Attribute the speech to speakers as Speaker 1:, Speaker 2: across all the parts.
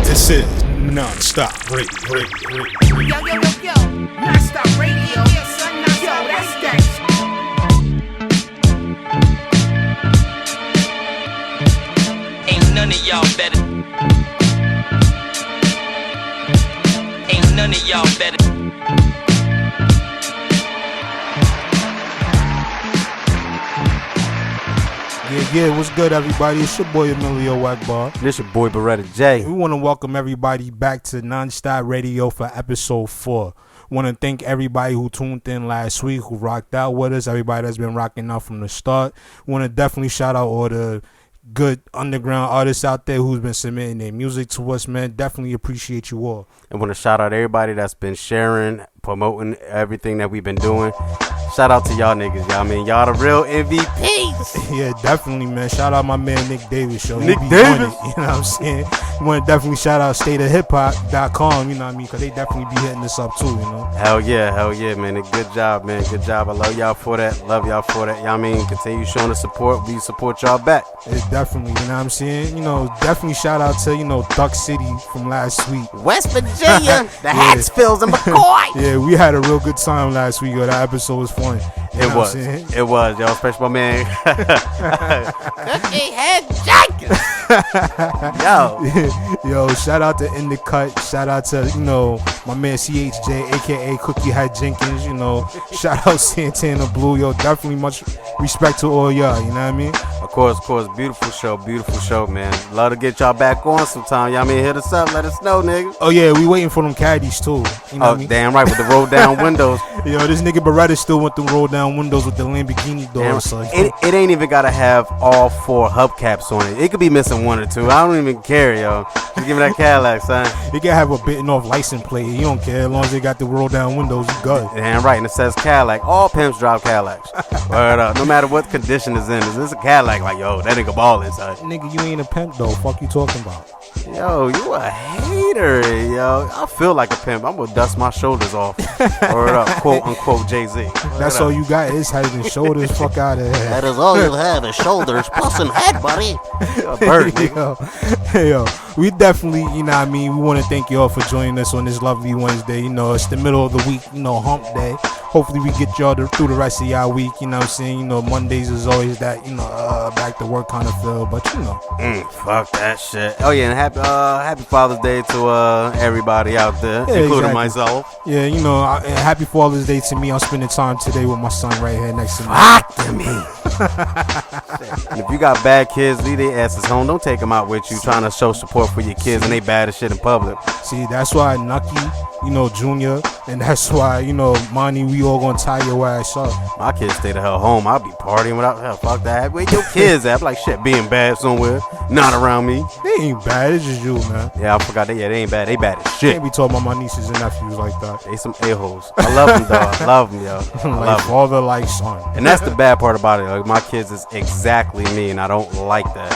Speaker 1: This is NonStop Radio.
Speaker 2: Yo. NonStop Radio. Yeah, son, yo, that's that.
Speaker 3: Ain't none of y'all better. Ain't none of y'all better.
Speaker 1: Yeah, what's good, everybody? It's your boy Emilio Wackbar.
Speaker 4: This your boy Beretta J.
Speaker 1: We want to welcome everybody back to NonStop Radio for episode 4. Want to thank everybody who tuned in last week, who rocked out with us, everybody that's been rocking out from the start. Want to definitely shout out all the good underground artists out there who's been submitting their music to us, man. Definitely appreciate you all.
Speaker 4: And want to shout out everybody that's been sharing, promoting everything that we've been doing. Shout out to y'all niggas, y'all. I mean, y'all the real MVPs.
Speaker 1: Yeah, definitely, man. Shout out my man Nick Davis. Show.
Speaker 4: Nick
Speaker 1: Davis.
Speaker 4: Davis.
Speaker 1: You know what I'm saying? Want to definitely shout out stateofhiphop.com, you know what I mean? Because they definitely be hitting us up too, you know?
Speaker 4: Hell yeah, man. And good job, man. Good job. I love y'all for that. Love y'all for that. Y'all mean, continue showing the support. We support y'all back.
Speaker 1: It's definitely, you know what I'm saying? You know, definitely shout out to, you know, Duck City from last week.
Speaker 4: West Virginia, the Hatsfields and McCoy.
Speaker 1: Yeah, we had a real good time last week. Yo, that episode was fun.
Speaker 4: It was, yo. Especially my man, Cookie Head Jenkins.
Speaker 1: Yo, shout out to In the Cut. Shout out to, you know, my man CHJ, aka Cookie Head Jenkins. You know, shout out Santana Blue. Yo, definitely much respect to all y'all. You know what I mean?
Speaker 4: Of course. Beautiful show, man. Love to get y'all back on sometime. Y'all mean, hit us up, let us know, nigga.
Speaker 1: Oh yeah, we waiting for them caddies too. You know what I mean?
Speaker 4: Damn right, with the roll down windows.
Speaker 1: Yo, this nigga Beretta still went through roll down windows with the Lamborghini doors. So
Speaker 4: it ain't even gotta have all 4 hubcaps on it. It could be missing 1 or 2. I don't even care, yo. Just give me that Cadillac, son.
Speaker 1: They can have a bitten off license plate. You don't care as long as they got the roll down windows. You good?
Speaker 4: Damn right, and it says Cadillac. All pimps drive Cadillacs. Word up. No matter what condition it's in, is this a Cadillac? Like, yo, that nigga ballin', son.
Speaker 1: Nigga, you ain't a pimp though. Fuck you talking about?
Speaker 4: Yo, you a hater, yo. I feel like a pimp. I'm gonna dust my shoulders off. Word up, quote unquote Jay-Z.
Speaker 1: That's all you got is head and shoulders. Fuck out of here.
Speaker 4: That is all you have is shoulders plus some head, buddy. A bird, nigga.
Speaker 1: Yo, we definitely, you know what I mean, we want to thank y'all for joining us on this lovely Wednesday. You know, it's the middle of the week, you know, hump day. Hopefully we get y'all through the rest of y'all week, you know what I'm saying? You know, Mondays is always that, you know, back to work kind of feel, but you know.
Speaker 4: Fuck that shit. Oh yeah, and happy Father's Day to everybody out there, including myself.
Speaker 1: Yeah, you know, happy Father's Day to me. I'm spending time today with my son right here next to me.
Speaker 4: Fuck to me. And if you got bad kids, leave their asses home. Don't take them out with you trying to show support for your kids and they bad as shit in public.
Speaker 1: See, that's why Nucky, you know, Junior, and that's why, you know, Monty, we all gonna tie your ass up.
Speaker 4: My kids stay the hell home. I'll be partying without hell. Fuck that. Where your kids at? I'm like, shit, being bad somewhere, not around me.
Speaker 1: They ain't bad. It's just you, man.
Speaker 4: Yeah, I forgot. They ain't bad. They bad as shit.
Speaker 1: Can't be talking about my nieces and nephews like that.
Speaker 4: They some a-holes. I love them, dog. I love them, yo.
Speaker 1: Like father, like son.
Speaker 4: And that's the bad part about it. Like, my kids is exactly me, and I don't like that.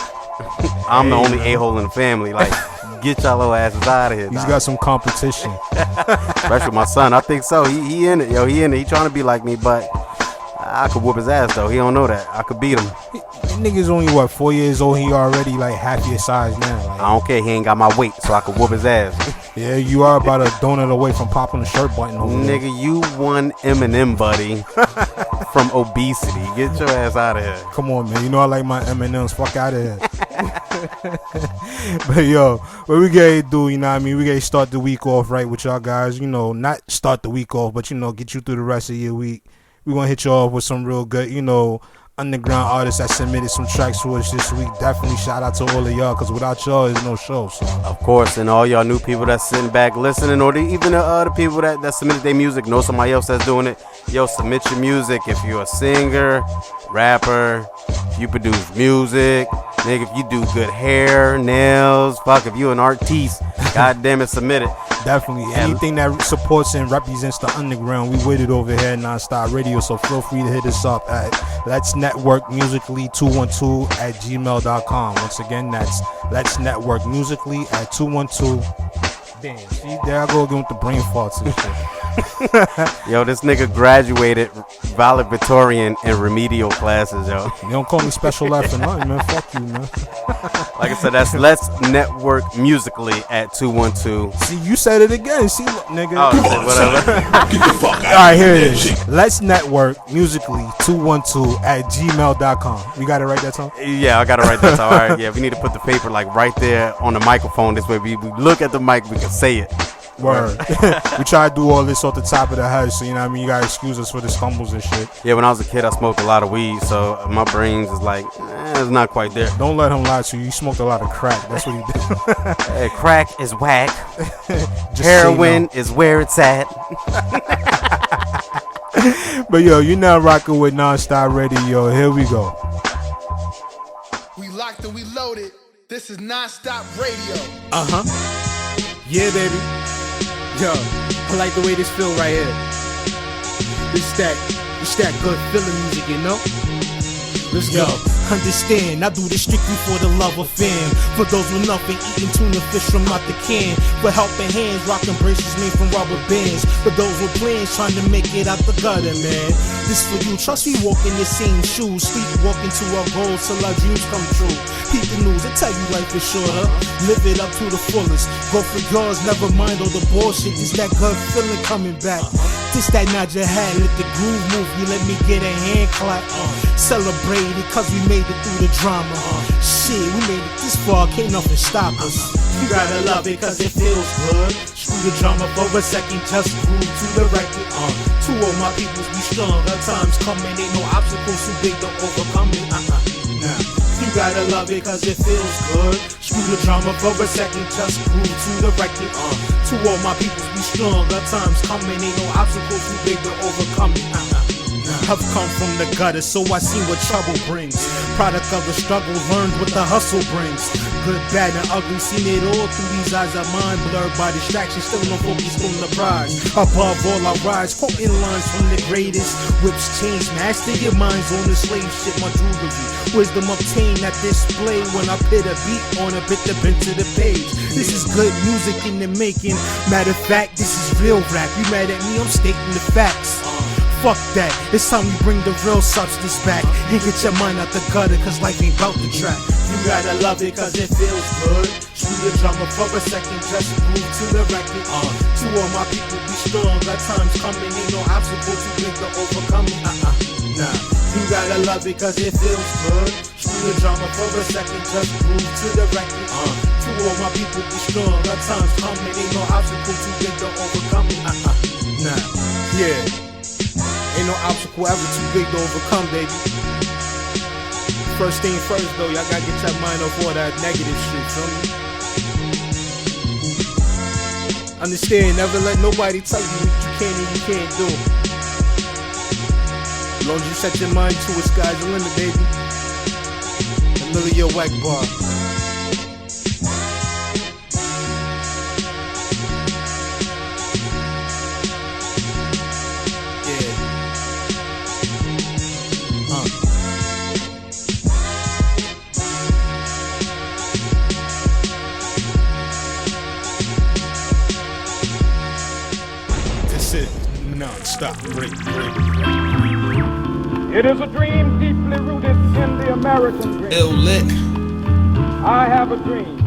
Speaker 4: I'm the only a-hole in the family. Like, get y'all little asses out of here.
Speaker 1: He's got some competition.
Speaker 4: Especially my son. I think so. He in it, yo. He in it. He trying to be like me, but I could whoop his ass though. He don't know that. I could beat him.
Speaker 1: Nigga's only 4 years old. He already like half your size now. Like,
Speaker 4: I don't care. He ain't got my weight, so I could whoop his ass.
Speaker 1: Yeah, you are about a donut away from popping the shirt button over there.
Speaker 4: Nigga, you one M&M, buddy, from obesity. Get your ass out of here.
Speaker 1: Come on, man. You know I like my M&Ms. Fuck out of here. But yo, what we gotta do, you know what I mean? We gotta start the week off right with y'all guys. You know, not start the week off, but, you know, get you through the rest of your week. We gonna hit you off with some real good, you know, underground artists that submitted some tracks to us this week. Definitely shout out to all of y'all, because without y'all, there's no show. So.
Speaker 4: Of course, and all y'all new people that's sitting back listening, or even the other people that submitted their music, know somebody else that's doing it. Yo, submit your music. If you're a singer, rapper, if you produce music, nigga, if you do good hair, nails, fuck, if you an artiste, goddamn it, submit it.
Speaker 1: Definitely. Anything that supports and represents the underground, we with it over here at NonStop Radio. So feel free to hit us up at Let's Network Musically 212 at gmail.com. Once again, that's Let's Network Musically at 212. Damn, see, there I go again with the brain farts and shit.
Speaker 4: Yo, this nigga graduated valedictorian in remedial classes, yo.
Speaker 1: You don't call me special F or nothing, man. Fuck you, man.
Speaker 4: Like I said, that's Let's Network Musically at 212.
Speaker 1: See, you said it again. See, nigga.
Speaker 4: Oh, shit, whatever.
Speaker 1: All right, here it is. Let's Network Musically 212 at gmail.com. You got it right that time?
Speaker 4: Yeah, I got it right that time. All right, yeah, we need to put the paper like right there on the microphone. This way we look at the mic, we can say it.
Speaker 1: Word. We try to do all this off the top of the head, so you know what I mean? You gotta excuse us for the stumbles and shit.
Speaker 4: Yeah, when I was a kid, I smoked a lot of weed, so my brains is like, it's not quite there.
Speaker 1: Don't let him lie to you. You smoked a lot of crack. That's what he did.
Speaker 4: Hey, crack is whack.
Speaker 1: Just
Speaker 4: Heroin is where it's at.
Speaker 1: But yo, you're now rocking with NonStop Radio. Here we go.
Speaker 5: We locked and we loaded. This is NonStop Radio.
Speaker 6: Yeah, baby. Yo, I like the way this feel right here. It's that good feeling music, you know? Let's go.
Speaker 2: Understand, I do this strictly for the love of fam. For those with nothing, eating tuna fish from out the can. For helping hands, rocking braces made from rubber bands. For those with plans, trying to make it out the gutter, man. This for you, trust me, walk in the same shoes. Sleepwalking to our goals till our dreams come true. Peep the news, I tell you life is shorter. Live it up to the fullest. Go for yours, never mind all the bullshit. It's that good feeling coming back. This that nod your head, let the groove move you, let me get a hand clap. Celebrate it, cause we made it through the drama. Shit, we made it this far, can't nothing stop us. You gotta love it cause it feels good. Screw the drama for a second, just groove to the record. To all my peoples be strong, our time's coming, ain't no obstacles too big to overcome it. You gotta love it cause it feels good. Screw the drama for a second, just groove to the record. To all my peoples be strong, our time's coming, ain't no obstacles too big to overcome it. I've come from the gutter, so I see what trouble brings. Product of the struggle, learned what the hustle brings. Good, bad, and ugly, seen it all through these eyes of mine. Blurred by distraction, still no focus on the prize. Above all I rise, quoting lines from the greatest. Whips change, master your minds on the slave shit, my jewelry. Wisdom obtained at display when I put a beat on a bit to bend to the page. This is good music in the making. Matter of fact, this is real rap. You mad at me, I'm stating the facts. Fuck that, it's time we bring the real substance back. And get your mind out the gutter, cause life ain't bout the track. You gotta love it cause it feels good. Screw the drama for a second, just move to the record. To all my people be strong, our time's coming, ain't no obstacle too big to overcome it. You gotta love it cause it feels good. Screw the drama for a second, just move to the record. To all my people be strong, our time's coming, ain't no obstacle too big to overcome it. Yeah. Ain't no obstacle ever too big to overcome, baby. First thing first, though, y'all gotta get your mind off all that negative shit, feel me? Understand, never let nobody tell you what you can and you can't do. As long as you set your mind to it, sky's the limit, baby. Amelia Wack Bar. Non-stop, break.
Speaker 7: It is a dream deeply rooted in the American dream.
Speaker 6: Ill lit.
Speaker 7: I have a dream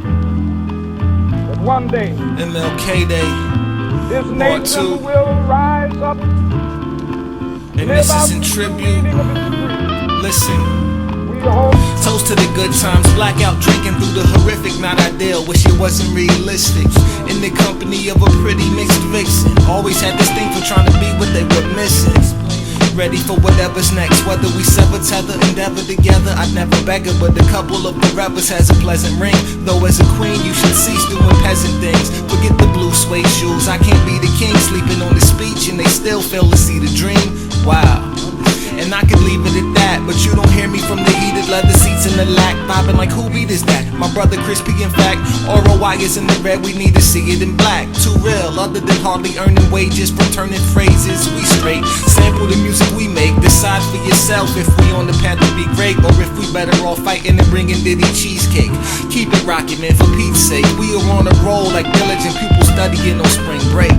Speaker 7: that one day
Speaker 6: MLK Day.
Speaker 7: this
Speaker 6: Part
Speaker 7: nation
Speaker 6: 2.
Speaker 7: will rise up
Speaker 6: And this is in tribute. Listen.
Speaker 7: We hope
Speaker 6: Toast to the good times, blackout drinking through the horrific, not ideal, wish it wasn't realistic. In the company of a pretty mixed vixen, always had this thing for trying to be what they were missing. Ready for whatever's next, whether we sever, tether, endeavor together. I'd never beg her, but a couple of forevers has a pleasant ring. Though as a queen, you should cease doing peasant things. Forget the blue suede shoes, I can't be the king, sleeping on the speech and they still fail to see the dream. Wow. And I could leave it at that, but you don't hear me from the heated leather seats in the lack, bobbing like who beat is that? My brother Crispy, in fact. ROI is in the red, we need to see it in black. Too real, other than hardly earning wages for turning phrases. We straight, sample the music we make. Decide for yourself if we on the path to be great, or if we better off fighting and bringing Diddy cheesecake. Keep it rockin', man, for Pete's sake. We are on a roll like diligent people studying on spring break.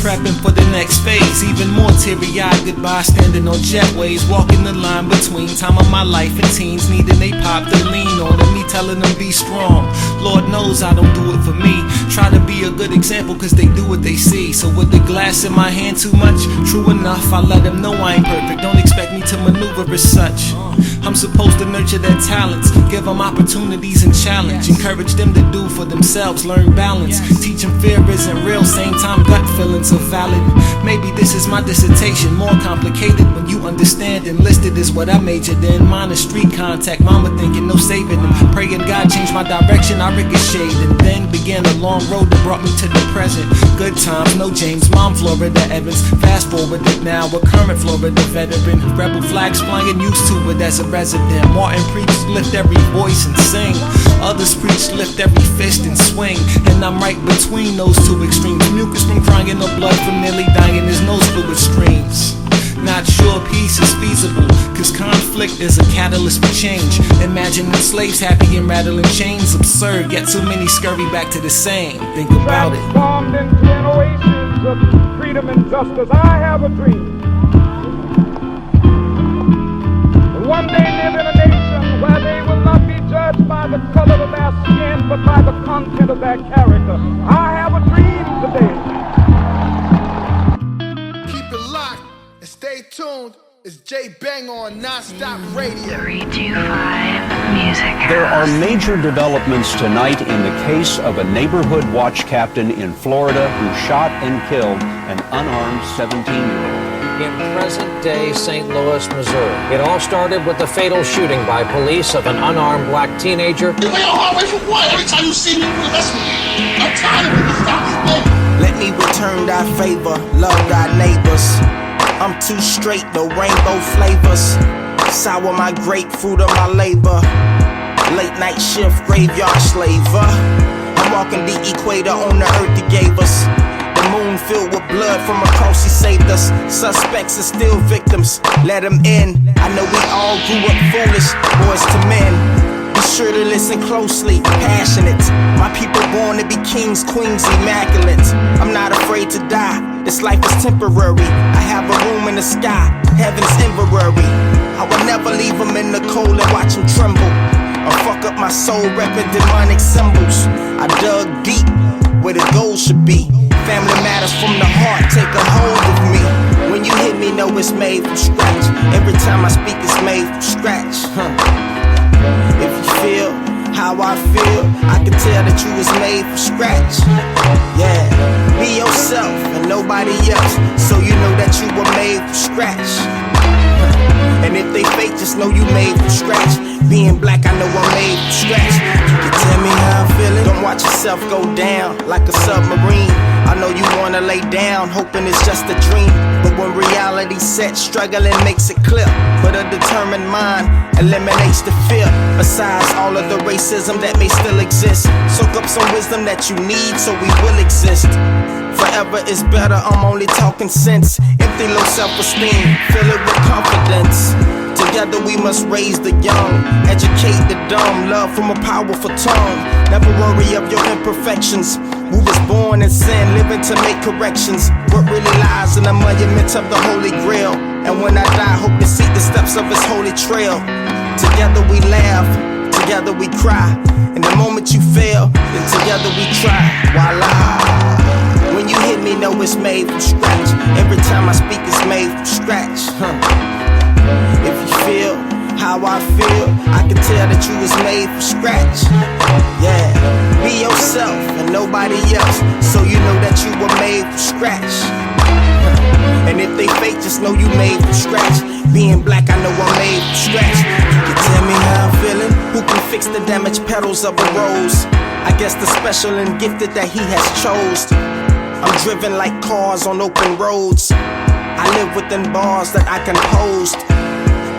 Speaker 6: prepping for the next phase. Even more teary-eyed goodbye, standing on jetways, walking the line between time of my life and teens, needing they pop to lean on, and me telling them be strong. Lord knows I don't do it for me. Try to be a good example cause they do what they see. So with the glass in my hand too much, true enough, I let them know I ain't perfect. Don't expect me to maneuver as such. I'm supposed to nurture their talents, give them opportunities and challenge, encourage them to do for themselves, learn balance, teach them fear isn't real, same time gut feelings are valid. Maybe this is my dissertation, more complicated when you understand. Enlisted is what I majored in, mine is street contact, mama thinking no saving them, praying God change my direction, I ricocheted, and then began a long road that brought me to the present. Good times, no James, mom Florida Evans, fast forward it now, a current Florida veteran, rebel flags flying, used to it as a resident. Martin preached, lift every voice and sing. Others preach, lift every fist and swing. And I'm right between those two extremes. Mucus from crying or blood from nearly dying, his nose fluid streams. Not sure peace is feasible, cause conflict is a catalyst for change. Imagining slaves happy and rattling chains, absurd, yet too many scurry back to the same. Think about it.
Speaker 7: Transformed into an oasis of freedom and justice, I have a dream. One day live in a nation where they will not be judged by the color of their skin, but by the content of their character. I have a dream today.
Speaker 5: Keep it locked and stay tuned. It's J Bang on NonStop Radio.
Speaker 8: 325 Music House.
Speaker 9: There are major developments tonight in the case of a neighborhood watch captain in Florida who shot and killed an unarmed 17-year-old.
Speaker 10: In present-day St. Louis, Missouri. It all started with the fatal shooting by police of an unarmed black teenager.
Speaker 11: You lay on hard way for what? Every time you see me, you put a mess with me. I'm tired of it. Stop this thing.
Speaker 12: Let me return thy favor, love thy neighbors. I'm too straight, no rainbow flavors. Sour my grapefruit of my labor. Late night shift, graveyard slaver. I'm walking the equator on the earth he gave us. Moon filled with blood from a cross he saved us. Suspects are still victims, let them in. I know we all grew up foolish, boys to men. Be sure to listen closely, passionate. My people born to be kings, queens, immaculate. I'm not afraid to die, this life is temporary. I have a room in the sky, heaven's temporary. I will never leave them in the cold and watch them tremble, or fuck up my soul repping demonic symbols. I dug deep where the gold should be. Family matters from the heart, take a hold of me. When you hit me, know it's made from scratch. Every time I speak, it's made from scratch. If you feel how I feel, I can tell that you was made from scratch. Yeah, be yourself and nobody else, so you know that you were made from scratch. And if they fake, just know you made from scratch. Being black, I know I'm made from scratch. You can tell me how I'm feeling. Don't watch yourself go down like a submarine. I know you wanna lay down, hoping it's just a dream. But when reality sets, struggling makes it clear. But a determined mind eliminates the fear. Besides all of the racism that may still exist, soak up some wisdom that you need so we will exist. Forever is better, I'm only talking sense. Empty low self-esteem, fill it with confidence. Together we must raise the young, educate the dumb, love from a powerful tongue. Never worry of your imperfections. We was born in sin, living to make corrections. What really lies in the monument of the Holy Grail. And when I die, hope to seek the steps of his holy trail. Together we laugh, together we cry. And the moment you fail, then together we try. Voila. When you hit me, know it's made from scratch. Every time I speak, it's made from scratch. If you feel how I feel, I can tell that you was made from scratch. Yeah, be yourself and nobody else, so you know that you were made from scratch. And if they fake, just know you made from scratch. Being black, I know I'm made from scratch. You can tell me how I'm feeling. Who can fix the damaged petals of a rose? I guess the special and gifted that he has chose. I'm driven like cars on open roads. I live within bars that I can post.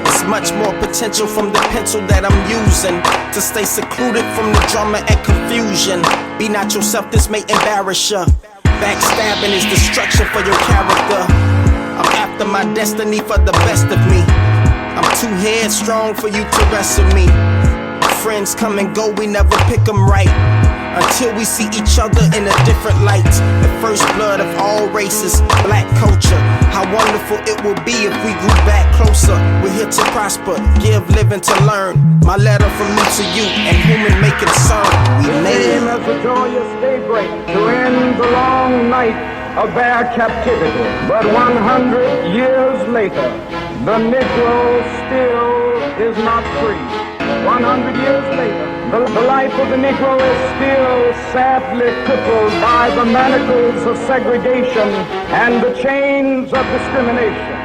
Speaker 12: It's much more potential from the pencil that I'm using to stay secluded from the drama and confusion. Be not yourself, this may embarrass ya. Backstabbing is destruction for your character. I'm after my destiny for the best of me. I'm too headstrong for you to wrestle me. Friends come and go, we never pick them right. until we see each other in a different light. The first blood of all races, black culture. How wonderful it will be if we grew back closer. We're here to prosper, give, living to learn. My letter from me to you, and human may concern. We made
Speaker 7: Came as a joyous daybreak to end the long night of their captivity. But 100 years later, the Negro still is not free. 100 years later, the life of the Negro is still sadly crippled by the manacles of segregation and the chains of discrimination.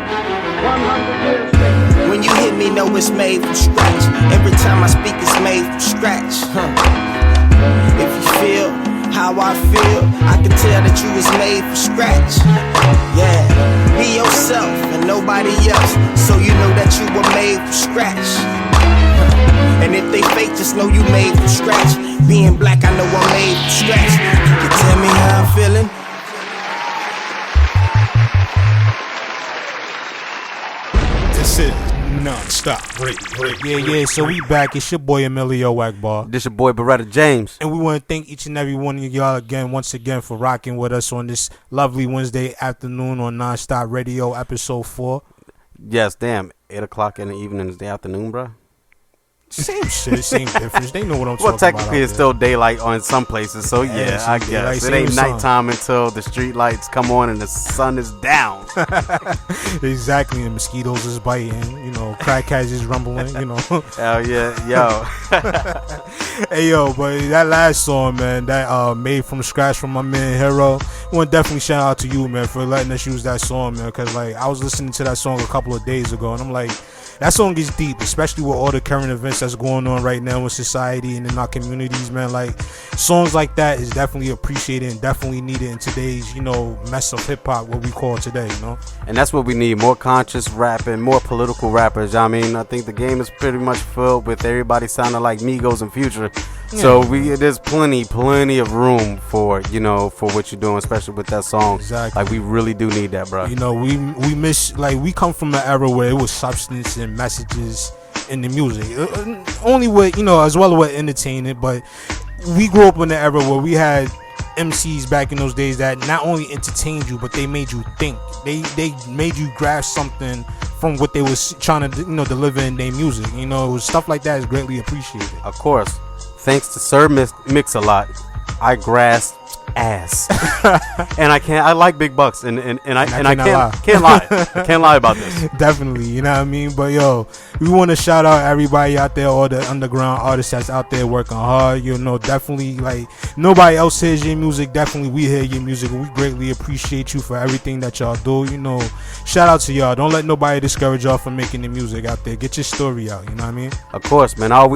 Speaker 7: 100 years later.
Speaker 12: When you hear me, know it's made from scratch. Every time I speak, it's made from scratch. If you feel how I feel, I can tell that you was made from scratch. Yeah, be yourself and nobody else, so you know that you were made from scratch. And if they fake, just know you made from scratch. Being black, I know I'm made from scratch. You can tell me how I'm feeling.
Speaker 1: This is NonStop Radio. Yeah, so we back. It's your boy Emilio Wackbar.
Speaker 4: This your boy Beretta James.
Speaker 1: And we want to thank each and every one of y'all again, once again, for rocking with us on this lovely Wednesday afternoon on NonStop Radio, episode 4.
Speaker 4: Yes, damn. 8 o'clock in the evening is the afternoon, bro.
Speaker 1: Same shit, same difference. They know what I'm talking
Speaker 4: well,
Speaker 1: about.
Speaker 4: technically, it's still daylight on some places, so yeah, I guess. It ain't nighttime until the street lights come on and the sun is down.
Speaker 1: Exactly, and mosquitoes is biting, you know, crackheads is rumbling, you know.
Speaker 4: Hell yeah, yo.
Speaker 1: Hey, yo, but that last song, man, that made from scratch from my man Hero, I want to definitely shout out to you, man, for letting us use that song, man, because, like, I was listening to that song a couple of days ago, and I'm like, that song is deep, especially with all the current events that's going on right now in society and in our communities, man. Like, songs like that is definitely appreciated and definitely needed in today's, you know, mess of hip-hop, what we call today, you know?
Speaker 4: And that's what we need, more conscious rapping, more political rappers. I mean, I think the game is pretty much filled with everybody sounding like Migos and Future. Yeah. So there's plenty of room for, you know, for what you're doing, especially with that song.
Speaker 1: Exactly.
Speaker 4: Like, we really do need that, bro.
Speaker 1: You know, we miss, like, we come from an era where it was substance and messages in the music. Only with, you know, as well with entertainment, but we grew up in an era where we had MCs back in those days that not only entertained you, but they made you think. They made you grasp something from what they was trying to, you know, deliver in their music. You know, stuff like that is greatly appreciated.
Speaker 4: Of course. Thanks to Sir Mix-a-Lot, I grasped ass. And I like big bucks, and I can't lie. I can't lie about this.
Speaker 1: Definitely, you know what I mean? But yo, we want to shout out everybody out there, all the underground artists that's out there working hard. You know, definitely, like, nobody else hears your music. Definitely we hear your music, and we greatly appreciate you for everything that y'all do. You know, shout out to y'all. Don't let nobody discourage y'all from making the music out there. Get your story out, you know what I mean?
Speaker 4: Of course, man. I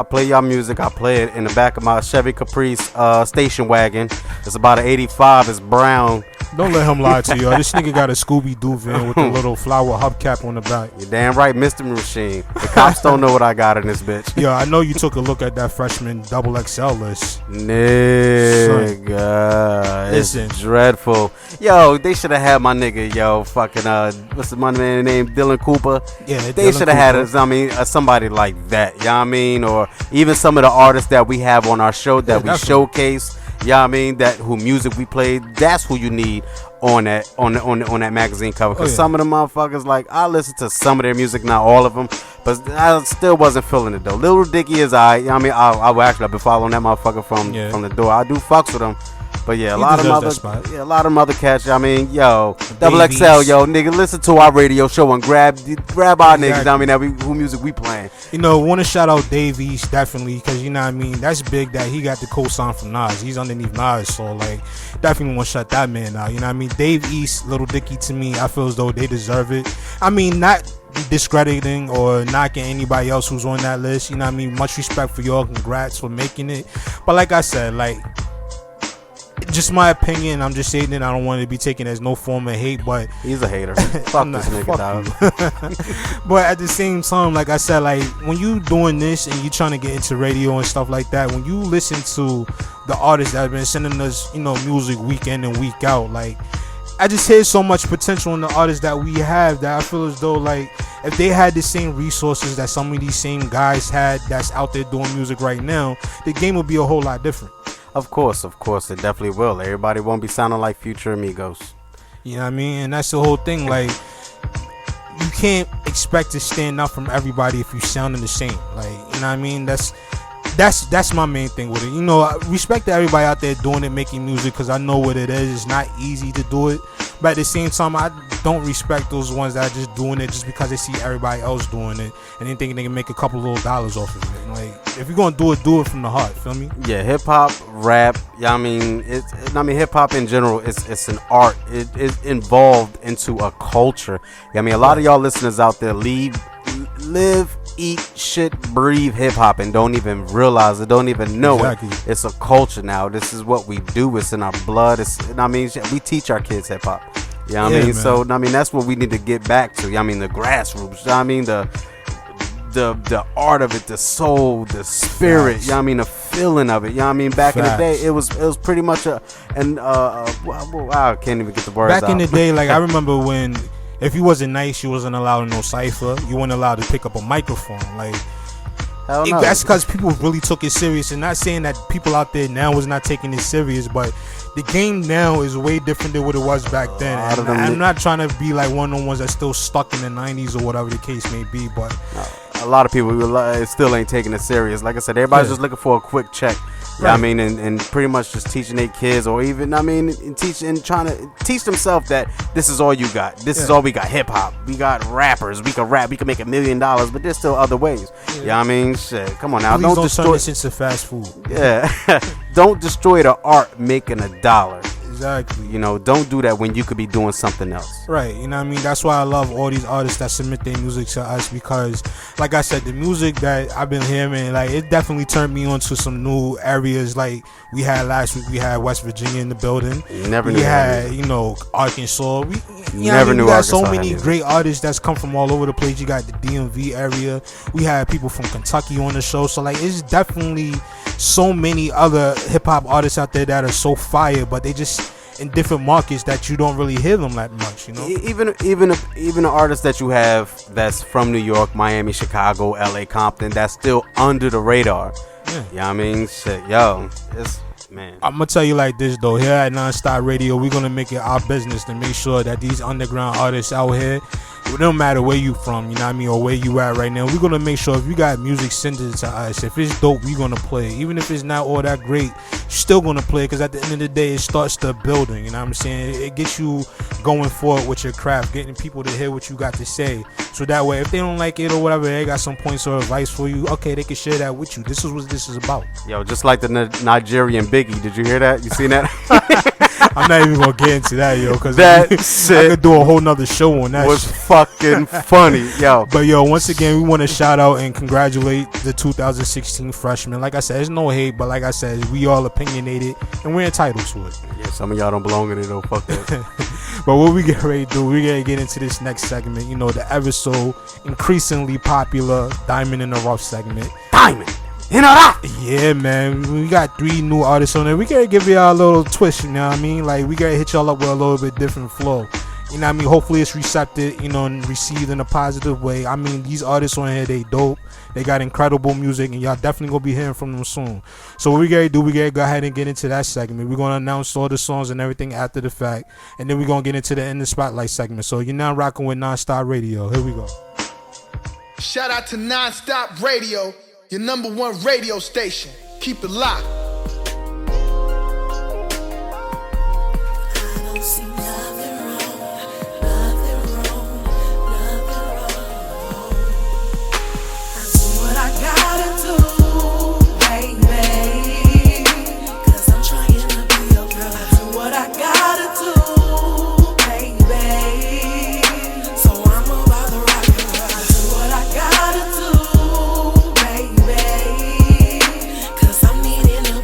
Speaker 4: play y'all music. I play it in the back of my Chevy Caprice station wagon. It's about an 85. It's brown.
Speaker 1: Don't let him lie to you. This nigga got a Scooby-Doo van with a little flower hubcap on the back.
Speaker 4: You're damn right, Mr. Machine. The cops don't know what I got in this bitch.
Speaker 1: Yo, I know you took a look at that freshman XXL list.
Speaker 4: Nigga, it's dreadful. Yo, they should have had my nigga, fucking, what's the money man name? Dylan Cooper.
Speaker 1: Yeah,
Speaker 4: they should have had, somebody like that, you know what I mean? Or even some of the artists that we have on our show that we showcase. Yeah, I mean who music we played. That's who you need on that magazine cover. Because some of the motherfuckers, like, I listen to some of their music, not all of them, but I still wasn't feeling it though. Lil Dicky is I mean, I've been following that motherfucker from the door. I do fucks with him. But yeah, a lot of other cats. I mean, XXL, nigga, listen to our radio show and grab our niggas. I mean, who music we playing.
Speaker 1: You know, want to shout out Dave East definitely, because you know what I mean. That's big that he got the co-sign from Nas. He's underneath Nas, so like definitely want to shut that man out. You know what I mean? Dave East, Little Dicky, to me, I feel as though they deserve it. I mean, not discrediting or knocking anybody else who's on that list. You know what I mean? Much respect for y'all. Congrats for making it. But like I said, like, just my opinion, I'm just saying it. I don't want it to be taken as no form of hate, but
Speaker 4: he's a hater. Fuck this nigga, dog.
Speaker 1: But at the same time, like I said, like, when you doing this and you trying to get into radio and stuff like that, when you listen to the artists that have been sending us, you know, music week in and week out, like, I just hear so much potential in the artists that we have that I feel as though, like, if they had the same resources that some of these same guys had that's out there doing music right now, the game would be a whole lot different.
Speaker 4: Of course, it definitely will. Everybody won't be sounding like Future Amigos.
Speaker 1: You know what I mean? And that's the whole thing. Like, you can't expect to stand out from everybody if you sounding the same. Like, you know what I mean? That's my main thing with it. You know, I respect to everybody out there doing it, making music, because I know what it is. It's not easy to do it. But at the same time, I don't respect those ones that are just doing it just because they see everybody else doing it and they think they can make a couple little dollars off of it. Like, if you're gonna do it from the heart. Feel me?
Speaker 4: Yeah, hip hop, rap. Yeah, I mean, hip hop in general. It's an art. It is involved into a culture. Yeah, I mean, a lot of y'all listeners out there live, eat, shit, breathe hip hop and don't even realize it, don't even know it. It's a culture now. This is what we do. It's in our blood. We teach our kids hip hop. You know what I mean? Man. So that's what we need to get back to. I mean, the grassroots. I mean, the art of it, the soul, the spirit. You know what I mean? The feeling of it. You know what I mean? Back in the day, it was pretty much I can't even get the words out.
Speaker 1: Back in the day, like I remember when, if you wasn't nice, you wasn't allowed no cipher. You weren't allowed to pick up a microphone. Like, that's because people really took it serious. And not saying that people out there now was not taking it serious, but the game now is way different than what it was back then. And I'm not trying to be like one of the ones that's still stuck in the 90s or whatever the case may be, but
Speaker 4: a lot of people still ain't taking it serious. Like I said, everybody's just looking for a quick check. Yeah, right. I mean, and pretty much just teaching their kids, or even, trying to teach themselves that this is all you got. This is all we got. Hip hop. We got rappers. We can rap. We can make $1 million, but there's still other ways. Yeah, I mean, shit. Come on now.
Speaker 1: Please don't destroy this into fast food.
Speaker 4: Yeah, don't destroy the art making $1.
Speaker 1: Exactly.
Speaker 4: You know, don't do that when you could be doing something else.
Speaker 1: Right. You know what I mean? That's why I love all these artists that submit their music to us, because, like I said, the music that I've been hearing, like, it definitely turned me on to some new areas. Like, we had last week, we had West Virginia in the building. We had, Arkansas. We got so many great artists that's come from all over the place. You got the DMV area. We had people from Kentucky on the show. So, like, it's definitely so many other hip hop artists out there that are so fire, but they just in different markets that you don't really hear them that much, you know.
Speaker 4: Even the artists that you have that's from New York, Miami, Chicago, LA, Compton, that's still under the radar. Yeah, you know what I mean, shit, man.
Speaker 1: I'm gonna tell you like this though. Here at NonStop Radio, we're gonna make it our business to make sure that these underground artists out here, it don't matter where you from, you know what I mean, or where you at right now, we're gonna make sure if you got music, send it to us. If it's dope, we're gonna play it. Even if it's not all that great, you're still gonna play it, because at the end of the day, it starts the building, you know what I'm saying? It gets you going forward with your craft, getting people to hear what you got to say, so that way if they don't like it or whatever, they got some points or advice for you, okay, they can share that with you. This is what this is about.
Speaker 4: Yo, just like the Nigerian Biggie, did you hear that? You seen that?
Speaker 1: I'm not even gonna get into that, yo, because
Speaker 4: I
Speaker 1: could do a whole nother show on that.
Speaker 4: Was fucking funny, yo.
Speaker 1: But yo, once again, we want to shout out and congratulate the 2016 freshmen. Like I said, there's no hate, but like I said, we all opinionated and we're entitled to it.
Speaker 4: Yeah, some of y'all don't belong in it though. Fuck that.
Speaker 1: But what we get ready to do, we gotta get into this next segment. You know, the ever so increasingly popular Diamond in the Rough segment.
Speaker 4: Diamond.
Speaker 1: Yeah, man. We got 3 new artists on there. We gotta give y'all a little twist, you know what I mean? Like, we gotta hit y'all up with a little bit different flow. You know what I mean? Hopefully it's receptive, and received in a positive way. I mean, these artists on here, they dope. They got incredible music, and y'all definitely gonna be hearing from them soon. So what we gotta do, we gotta go ahead and get into that segment. We're gonna announce all the songs and everything after the fact, and then we're gonna get into the In the Spotlight segment. So you're now rocking with NonStop Radio. Here we go.
Speaker 5: Shout out to NonStop Radio, your #1 radio station. Keep it locked.
Speaker 13: I'm needing a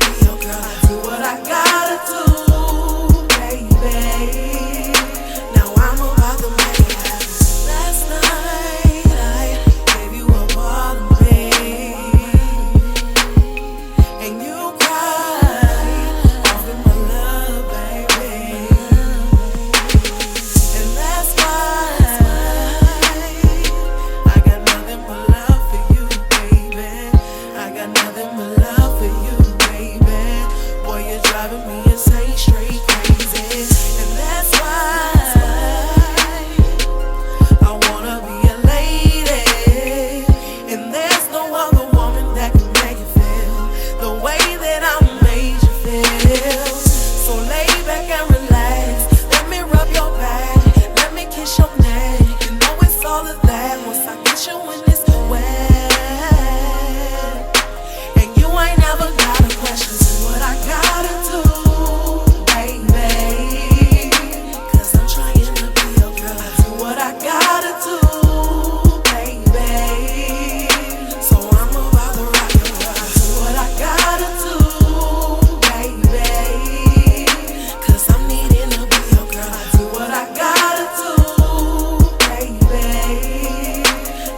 Speaker 13: lay back and relax. Let me rub your back, let me kiss your neck. You know it's all of that once I get you in this wet. And you ain't never got a question to what I gotta do, baby. Cause I'm trying to be your girl. I do what I gotta do, baby. So I'm about to rock your world. I do what I gotta do, baby. Cause I'm needing to be your girl. I do what I gotta do, baby.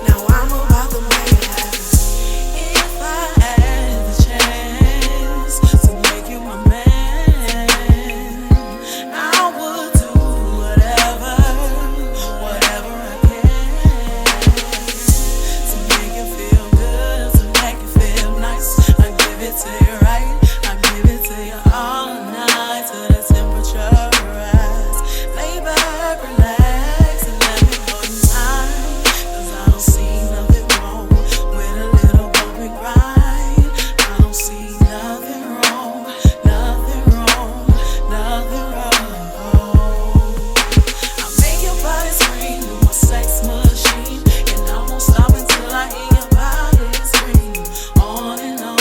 Speaker 13: Now I'm about to make it happen. If I had the chance to make you my man, I would do whatever I can to make you feel good, to make you feel nice. I give it to you right, I give it to you all night till the temperature rise. Lay back, relax, and let me know tonight. Cause I don't see nothing wrong with a little bump and grind. I don't see nothing wrong, nothing wrong, nothing wrong. I make your body scream with my sex machine, and I won't stop until I hear your body scream. On and on,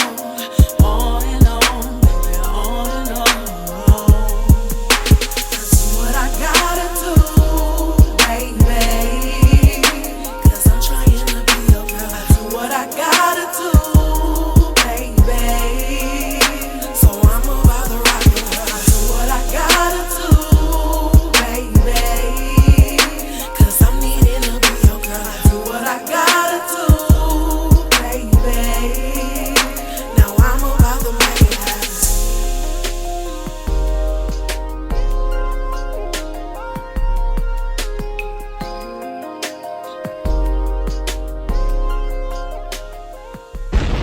Speaker 13: baby, on and on. That's what I gotta do, baby. Cause I'm trying to be your girl. I do what I gotta do, baby. So I'm about to rock your world. I do what I gotta do, baby. Cause I'm needing to be your girl. I do what I gotta do, baby. Now I'm about to make it happen.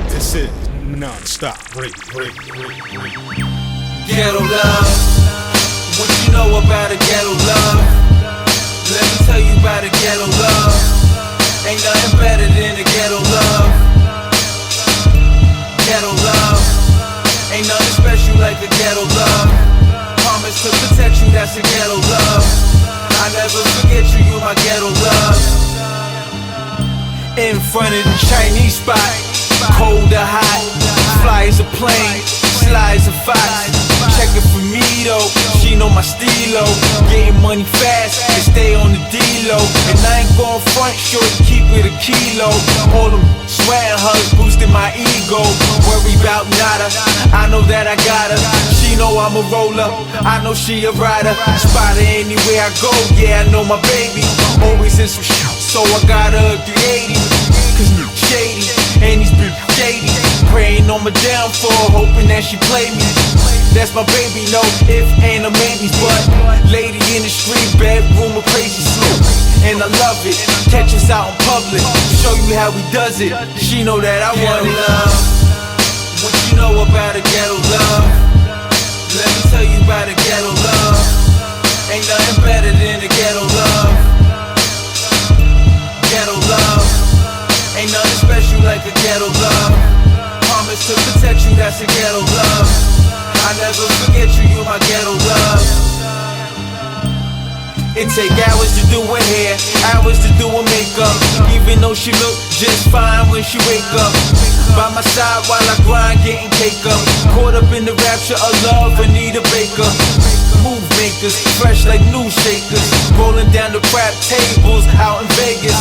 Speaker 1: This is NonStop Radio.
Speaker 6: Ghetto love. What you know about a ghetto love? Let me tell you about a ghetto love. Ain't nothing better than a ghetto love. Ghetto love. Ain't nothing special like a ghetto love. Promise to protect you, that's a ghetto love. I never forget you, you my ghetto love. In front of the Chinese spot, cold or hot, fly as a plane, sly as a fox. Checking for me though, she know my stilo. Getting money fast and stay on the D-low. And I ain't gon' front, short, keep it a kilo. All them sweating hugs boosting my ego. Worry about nada, I know that I got her. She know I'm a roller, I know she a rider. Spot her anywhere I go, yeah, I know my baby. Always in some shit, so I got her a 380. Cause you shady, and these bitches shady. Praying on my downfall, hoping that she play me. That's my baby, no if and a maybes. But lady in the street, bedroom a crazy slow. And I love it, catch us out in public, show you how we does it. She know that I want it. Love. What you know about a ghetto love? Let me tell you about a ghetto love. Ain't nothing better than a ghetto love. Ghetto love. Ain't nothing special like a ghetto love. Promise to protect you, that's a ghetto love. I never forget you, you my ghetto love. It take hours to do her hair, hours to do her makeup. Even though she look just fine when she wake up. By my side while I grind, getting cake up. Caught up in the rapture of love, Anita Baker. Move makers, fresh like new shakers. Rolling down the crap tables out in Vegas.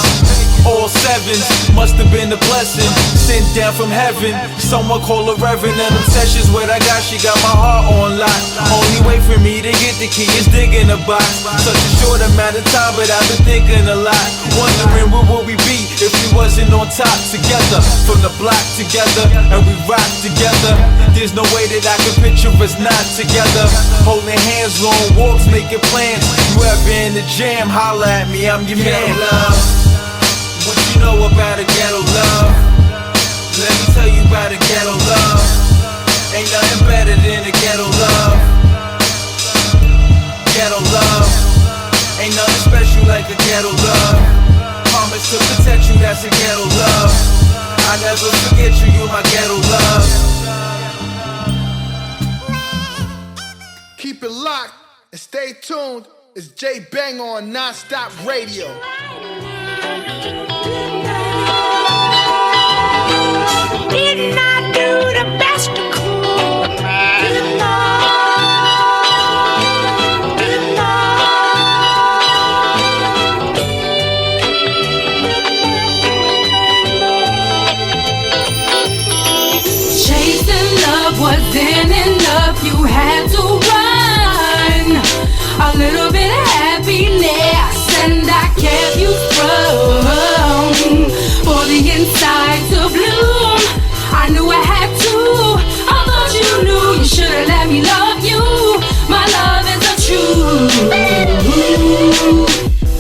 Speaker 6: All sevens, must have been a blessing sent down from heaven. Someone call a reverend. And them sessions what I got, she got my heart on lock. Only way for me to get the key is digging a box. Such a short amount of time, but I've been thinking a lot. Wondering where would we be if we wasn't on top together. From the block together, and we rock together. There's no way that I can picture us not together. Holding hands, long walks, making plans. You ever in the jam, holla at me, I'm your man. Love. What you know about a ghetto love? Let me tell you about a ghetto love. Ain't nothing better than a ghetto love. Ghetto love. Ain't nothing special like a ghetto love. Promise to protect you, that's a ghetto love. I never forget you, you my ghetto love.
Speaker 5: Keep it locked and stay tuned. It's J Bang on NonStop Radio.
Speaker 13: Didn't I do the best I could? Didn't I? Didn't I? Chasing love wasn't enough. You had to run. A little bit of happiness, and I kept you from for the inside to bloom. I knew I had to. I thought you knew. You should have let me love you. My love is a truth.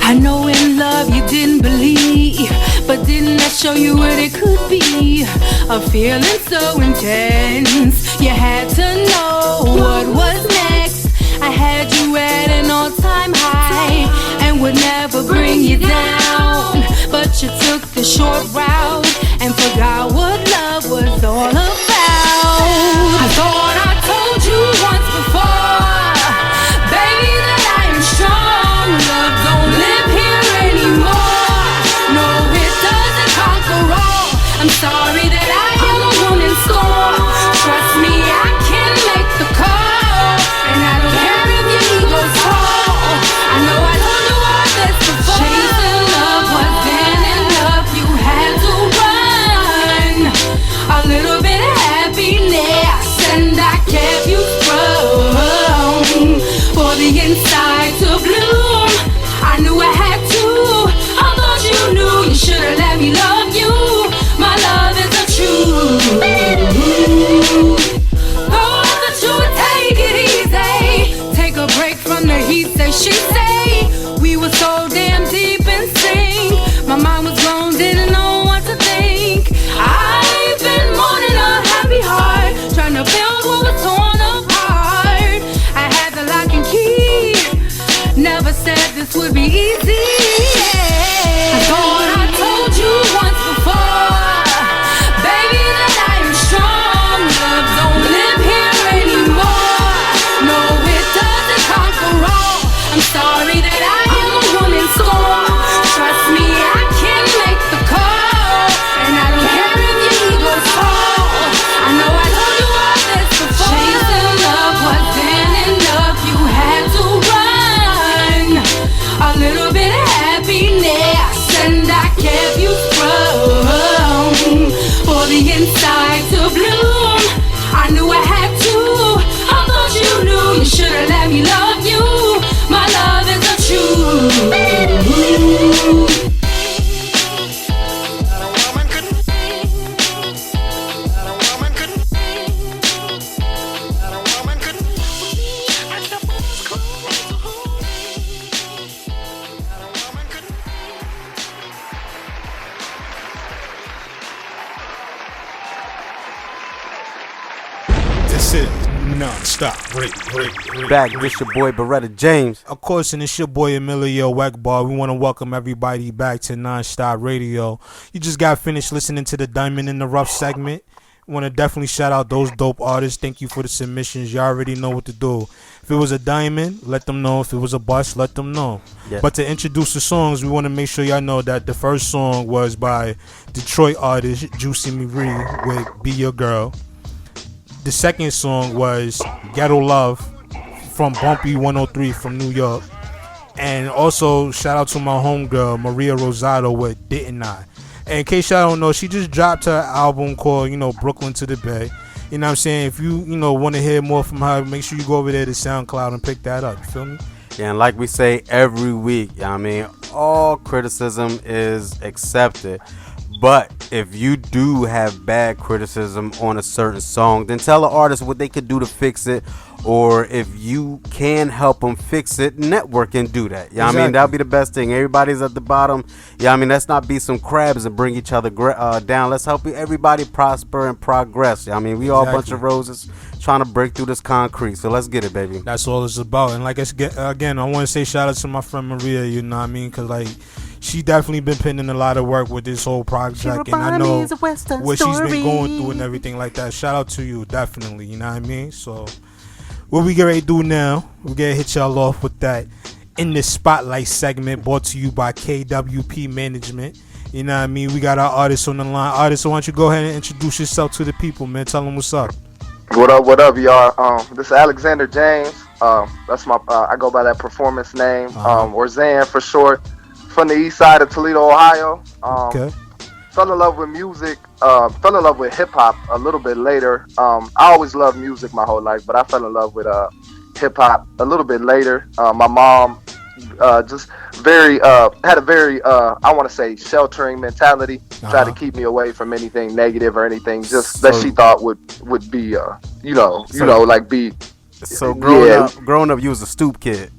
Speaker 13: I know in love you didn't believe, but didn't that show you what it could be? A feeling so intense, you had to know what was next. I had you at an all-time high and would never bring you down, but you took the short route and forgot what love was all about. I thought I told you once before, baby, that I am strong. Love don't live here anymore. No, it doesn't conquer all. I'm sorry that I am a woman scorn. Trust me, I can make the call, and I don't care if your ego's tall. I know I told you all this before. Chasing love wasn't enough. You had to run. A little bit of happiness, and I kept you from for the inside to bloom. I knew I had to. I thought you knew. You should have let me love you. My love is a truth. Oh, I thought you would take it easy. Take a break from the he say, she say. We were so damn deep in sync. My mind was blown, didn't know what to think. I've been mourning a happy heart, trying to build what was torn apart. I had the lock and key. Never said this would be easy. I thought I told you once before, baby, that I am strong. Love don't live here anymore. No, it doesn't conquer all. I'm sorry that I am a woman scorn. Trust me, I can make the call, and I don't care if your ego's tall. I know I told you all this before. Chasing love wasn't enough. You had to run. A little bit of happiness, and I kept you from for the inside to bloom. I knew I had to. I thought you knew. You should have let me love you. My love is a truth.
Speaker 1: This is NonStop Radio.
Speaker 4: Back, this your boy Beretta James.
Speaker 1: Of course, and it's your boy Emilio Weckbar. We want to welcome everybody back to NonStop Radio. You just got finished listening to the Diamond in the Rough segment. Want to definitely shout out those dope artists. Thank you for the submissions. You already know what to do. If it was a diamond, let them know. If it was a bust, let them know.
Speaker 4: Yes.
Speaker 1: But to introduce the songs, we want to make sure y'all know that the first song was by Detroit artist Juicy Marie with Be Your Girl. The second song was Ghetto Love from Bumpy 103 from New York. And also shout out to my homegirl Maria Rosado with Didn't I. And in case y'all don't know, she just dropped her album called, Brooklyn to the Bay. You know what I'm saying? If you, want to hear more from her, make sure you go over there to SoundCloud and pick that up. You feel me?
Speaker 4: Yeah, and like we say every week, all criticism is accepted. But if you do have bad criticism on a certain song, then tell the artist what they could do to fix it. Or if you can help them fix it, network and do that.
Speaker 1: Exactly.
Speaker 4: That'll be the best thing. Everybody's at the bottom. Let's not be some crabs and bring each other down. Let's help everybody prosper and progress. We all a bunch of roses trying to break through this concrete. So let's get it, baby.
Speaker 1: That's all it's about. And again, I want to say shout out to my friend Maria, you know what I mean? Because, she definitely been putting in a lot of work with this whole project, and I know what she's been going through and everything like that. Shout out to you, definitely, you know what I mean? So What we get ready to do now, we gonna hit y'all off with that In the Spotlight segment brought to you by KWP Management. You know what I mean? We got our artists on the line. Artists, why don't you go ahead and introduce yourself to the people, man? Tell them what's up.
Speaker 14: What up, y'all? This is Alexander James. That's my. I go by that performance name, or Zan for short. From the east side of Toledo, Ohio.
Speaker 1: Okay.
Speaker 14: Fell in love with music. Fell in love with hip hop a little bit later. I always loved music my whole life, but I fell in love with hip hop a little bit later. My mom just had a very I want to say sheltering mentality. Tried to keep me away from anything negative or anything just that she thought would be like be.
Speaker 4: So growing up, you was a stoop kid.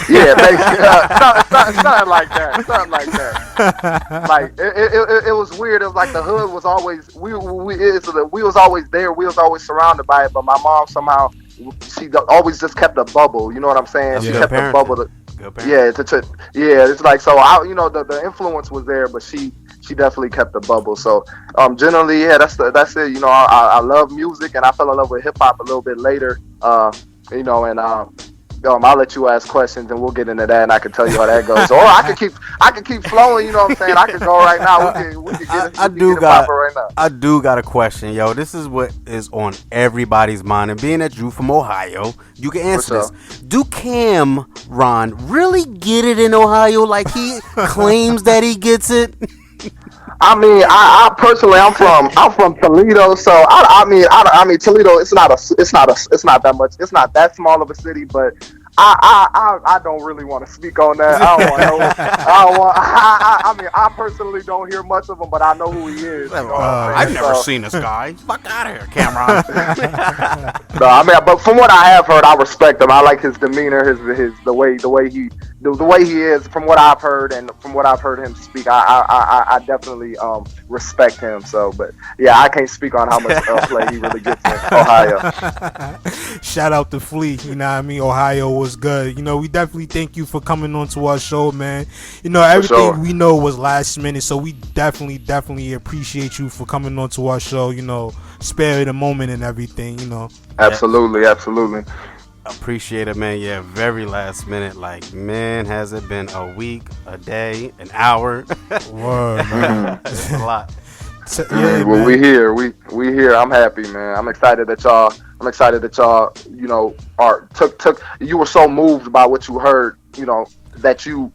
Speaker 14: Yeah, something like that. Something like that. Like it was weird. It was like the hood was always we was always there. We was always surrounded by it. But my mom somehow she always just kept a bubble. You know what I'm saying? She kept a bubble. It's like so. The influence was there, but she definitely kept a bubble. So generally, that's it. You know, I love music, and I fell in love with hip hop a little bit later. I'll let you ask questions and we'll get into that and I can tell you how that goes. Or I can keep flowing, you know what I'm saying? I can go right now. We can get it. I
Speaker 4: do got a question, yo. This is what is on everybody's mind. And being that you from Ohio, you can answer this. Do Cameron really get it in Ohio like he claims that he gets it?
Speaker 14: I mean, I personally, I'm from Toledo, so I mean, Toledo, it's not that much, it's not that small of a city, but I don't really want to speak on that. I personally don't hear much of him, but I know who he is.
Speaker 4: I've never seen this guy. Fuck out of here, Cameron.
Speaker 14: No, I mean, but from what I have heard, I respect him. I like his demeanor, the way he is. From what I've heard and from what I've heard him speak, I definitely respect him. So, but yeah, I can't speak on how much play he really gets in Ohio.
Speaker 1: Shout out to Flea. You know what I mean? Ohio was good. You know, we definitely thank you for coming on to our show, man. You know, everything we know was last minute, so we definitely appreciate you for coming on to our show. You know, spare the moment and everything. You know.
Speaker 14: Absolutely.
Speaker 4: Appreciate it, man. Yeah, very last minute. Like, man, has it been a week, a day, an hour?
Speaker 1: Word, man.
Speaker 4: It's a lot.
Speaker 14: Well, we here. We here. I'm happy, man. I'm excited that y'all. You know, you were so moved by what you heard. You know that you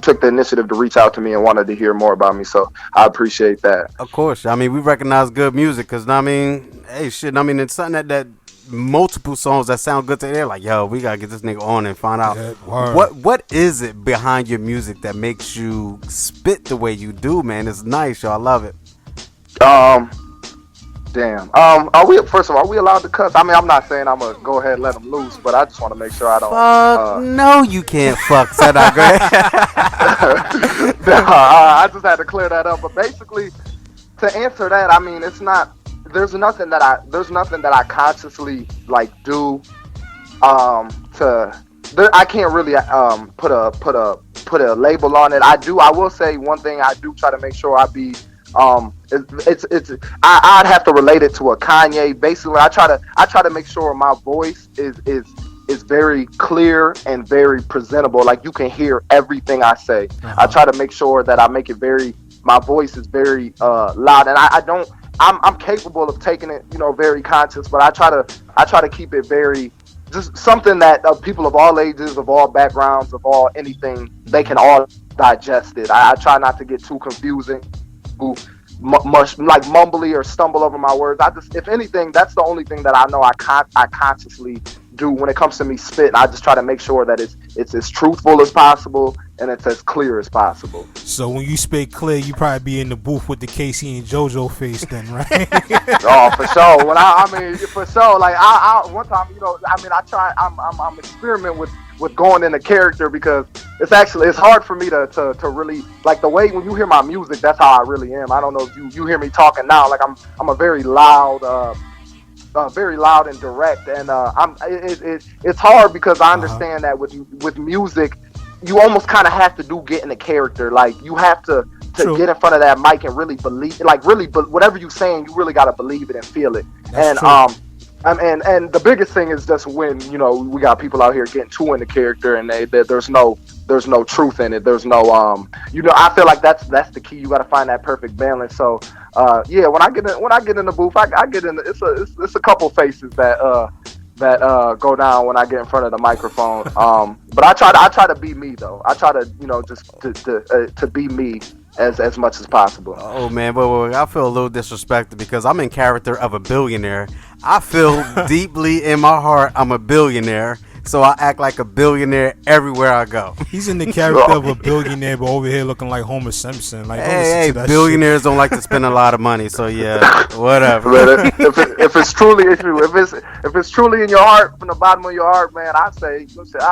Speaker 14: took the initiative to reach out to me and wanted to hear more about me. So I appreciate that.
Speaker 4: Of course. I mean, we recognize good music because I mean, hey, shit. I mean, it's something that multiple songs that sound good to hear. Like, yo, we gotta get this nigga on and find out what is it behind your music that makes you spit the way you do, man. It's nice, yo. I love it.
Speaker 14: Damn. Are we allowed to cuss? I mean, I'm not saying I'm gonna go ahead and let them loose, but I just want to make sure I don't.
Speaker 4: No, you can't fuck. Said I
Speaker 14: I just had to clear that up. But basically, to answer that, I mean, it's not. There's nothing that I consciously do. I can't really put a label on it. I will say one thing. I do try to make sure I be. I'd have to relate it to a Kanye. Basically, I try to make sure my voice is very clear and very presentable. Like you can hear everything I say. I try to make sure that I make it my voice is very loud, and I'm capable of taking it, you know, very conscious, but I try to keep it very just something that people of all ages, of all backgrounds, of all anything, they can all digest it. I try not to get too confusing. Much like mumbly or stumble over my words. If anything, that's the only thing that I know I consciously do when it comes to me spitting. I just try to make sure that it's as truthful as possible and it's as clear as possible.
Speaker 1: So when you spit clear, you probably be in the booth with the Casey and JoJo face then, right?
Speaker 14: Oh, for sure. When I mean, for sure. Like I one time, you know, I mean, I'm experiment with going into character because it's hard for me to really like the way when you hear my music, that's how I really am. I don't know if you hear me talking now, like I'm a very loud and direct, and it's hard because I understand that with music, you almost kind of have to get in a character. Like you have to get in front of that mic and really believe, whatever you're saying, you really got to believe it and feel it. That's true. And the biggest thing is just when we got people out here getting too into character and there's no truth in it. There's no I feel like that's the key. You got to find that perfect balance. So when I get in the booth, I get in. It's a couple faces that go down when I get in front of the microphone. But I try to be me though. I try to just to be me as much as possible.
Speaker 4: Oh man, but I feel a little disrespected because I'm in character of a billionaire. I feel deeply in my heart I'm a billionaire, so I act like a billionaire everywhere I go.
Speaker 1: He's in the character of a billionaire, but over here looking like Homer Simpson. Like,
Speaker 4: hey, billionaires don't like to spend a lot of money, so yeah, whatever.
Speaker 14: But if it's truly in your heart, from the bottom of your heart, man, I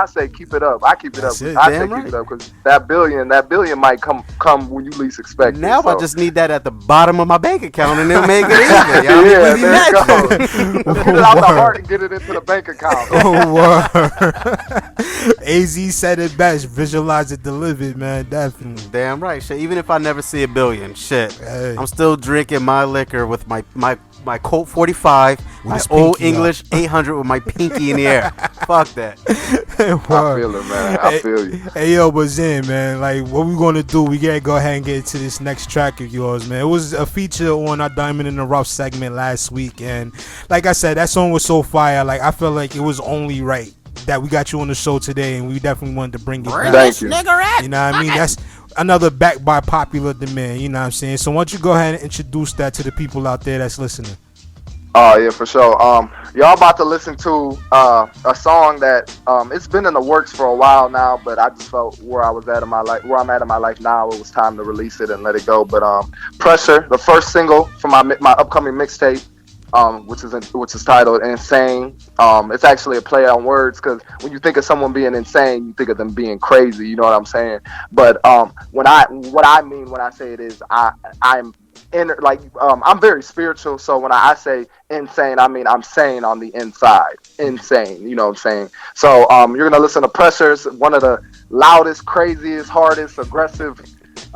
Speaker 14: say keep it up. I keep it up. Keep it up because that billion might come when you least expect it.
Speaker 4: Now I just need that at the bottom of my bank account, and it'll make it even. Y'all
Speaker 14: there you go. Get it out the heart and get it into the bank account.
Speaker 1: Oh, wow. AZ said it best. Visualize it, deliver it, man. Definitely.
Speaker 4: Damn right. Shit. Even if I never see a billion, shit,
Speaker 1: hey.
Speaker 4: I'm still drinking my liquor with my Colt 45, my old English 800 with my pinky in the air. Fuck that.
Speaker 14: I feel it, man. I feel you.
Speaker 1: Hey, yo, but Zen, man, like, what we gonna do? We gotta go ahead and get into this next track of yours, man. It was a feature on our Diamond in the Rough segment last week, and like I said, that song was so fire. Like, I felt like it was only right that we got you on the show today, and we definitely wanted to bring it back.
Speaker 14: Thank you.
Speaker 1: You know what I mean? That's another backed by popular demand. You know what I'm saying? So why don't you go ahead and introduce that to the people out there that's listening?
Speaker 14: Oh yeah, for sure. Y'all about to listen to a song that it's been in the works for a while now, but I just felt where I'm at in my life now, it was time to release it and let it go. But Pressure, the first single from my upcoming mixtape, which is titled Insane. It's actually a play on words because when you think of someone being insane, you think of them being crazy. You know what I'm saying? But what I mean when I say it is I'm very spiritual, so when I say insane, I mean I'm sane on the inside. Insane, you know what I'm saying? So you're gonna listen to Pressures, one of the loudest, craziest, hardest, aggressive,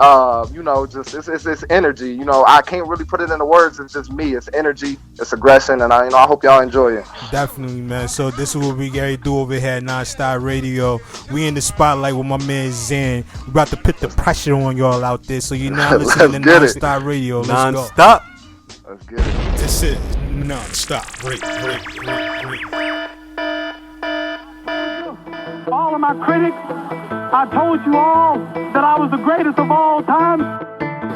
Speaker 14: just it's energy. I can't really put it into words. It's just me. It's energy. It's aggression, and I hope y'all enjoy it.
Speaker 1: Definitely, man. So this is what we gotta do over here at NonStop Radio. We in the spotlight with my man Zen. We about to put the pressure on y'all out there. So you're now listening to NonStop Radio. Let's go.
Speaker 4: NonStop.
Speaker 14: Let's get it.
Speaker 2: This is NonStop Radio.
Speaker 15: All of my critics, I told you all that I was the greatest of all time.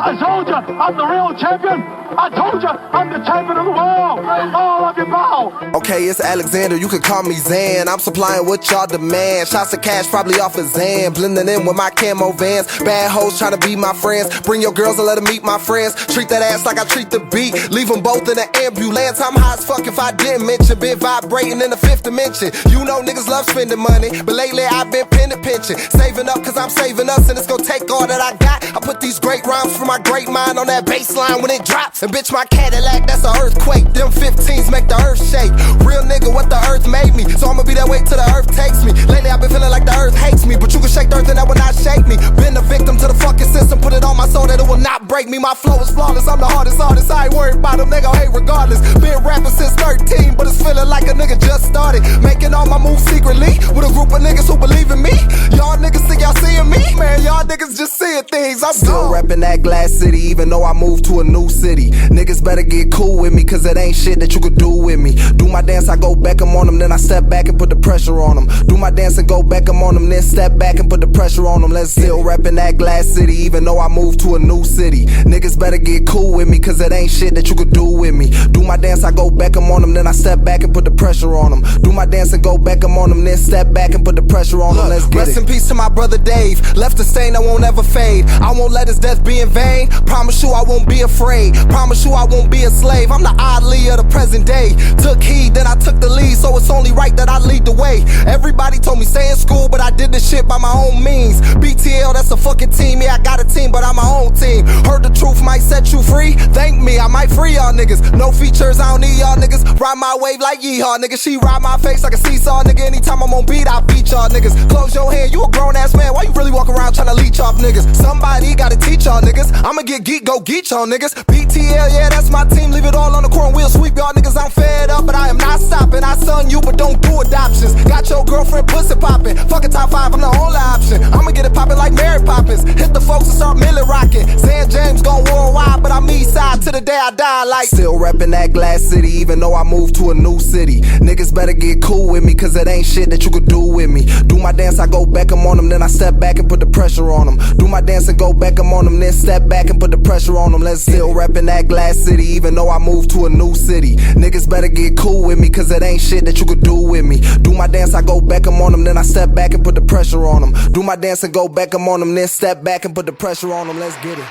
Speaker 15: I told you I'm the real champion. I told you I'm the champion of the world. All of you bow.
Speaker 16: Okay, it's Alexander. You can call me Zan. I'm supplying what y'all demand. Shots of cash probably off of Zan. Blending in with my camo vans. Bad hoes trying to be my friends. Bring your girls and let them meet my friends. Treat that ass like I treat the beat. Leave them both in the ambulance. I'm high as fuck if I didn't mention. Been vibrating in the fifth dimension. You know niggas love spending money, but lately I've been pinching. Saving up cause I'm saving us, and it's gonna take all that I got. I put these great rhymes from my great mind on that bass line when it drops. And bitch, my Cadillac, that's an earthquake. Them 15s make the earth shake. Real nigga, what the earth made me. So I'ma be that way till the earth takes me. Lately I've been feeling like the earth hates me, but you can shake the earth and that will not shake me. Been a victim to the fucking system, put it on my soul that it will not break me. My flow is flawless, I'm the hardest artist. I ain't worried about them, they gon' hate regardless. Been rapping since 13, but it's feeling like a nigga just started. Making all my moves secretly, with a group of niggas who believe in me. Y'all niggas think y'all seeing me? Man, y'all niggas just seeing things. I'm still reppin' that Glass City, even though I moved to a new city. Niggas better get cool with me, cause it ain't shit that you could do with me. Do my dance, I go back, I'm on them, then I step back and put the pressure on them. Do my dance and go back, I'm on them, then step back and put the pressure on them. Let's still reppin' that Glass City, even though I moved to a new city. Niggas better get cool with me, cause it ain't shit that you could do with me. Do my dance, I go back, I'm on them, then I step back and put the pressure on them. Do my dance and go back, I'm on them, then step back and put the pressure on them. Let's get rest it. In peace to my brother Dave, left a stain that won't ever fade. I won't let his death be in vain. Promise you I won't be afraid. Promise you I won't be a slave. I'm the Ali of the present day. Took heed, then I took the lead, so it's only right that I lead the way. Everybody told me stay in school, but I did this shit by my own means. BTL, that's a fucking team. Yeah, I got a team, but I'm my own team. Heard the truth might set you free. Thank me, I might free y'all niggas. No features, I don't need y'all niggas. Ride my wave like yeehaw, nigga. She ride my face like a seesaw, nigga. Anytime I'm on beat, I beat y'all niggas. Close your hand, you a grown ass man. Why you really walk around trying to leech off niggas? Somebody gotta teach y'all niggas. I'ma get geek, go geek on niggas. BTL, yeah, that's my team. Leave it all on the court and we'll sweep y'all niggas. I'm fed up, but I am not stopping. I son you, but don't do adoptions. Got your girlfriend pussy popping. Fucking top 5, I'm the only option. I'ma get it popping like Mary Poppins. Hit the folks and start Millie rocking. San James gone worldwide, but I'm east side to the day I die. Like still reppin' that Glass City, even though I moved to a new city. Niggas better get cool with me, cause it ain't shit that you could do with me. Do my dance, I go back, I'm on them, then I step back and put the pressure on them. Do my dance and go back, I'm on them, then step back and put the pressure on them. Let's still reppin' that Glass City, even though I moved to a new city. Niggas better get cool with me, cause it ain't shit that you could do with me. Do my dance, I go back, I'm on them, then I step back and put the pressure on them. Do my dance and go back, I'm on them, then step back and put the pressure on them. Let's get it.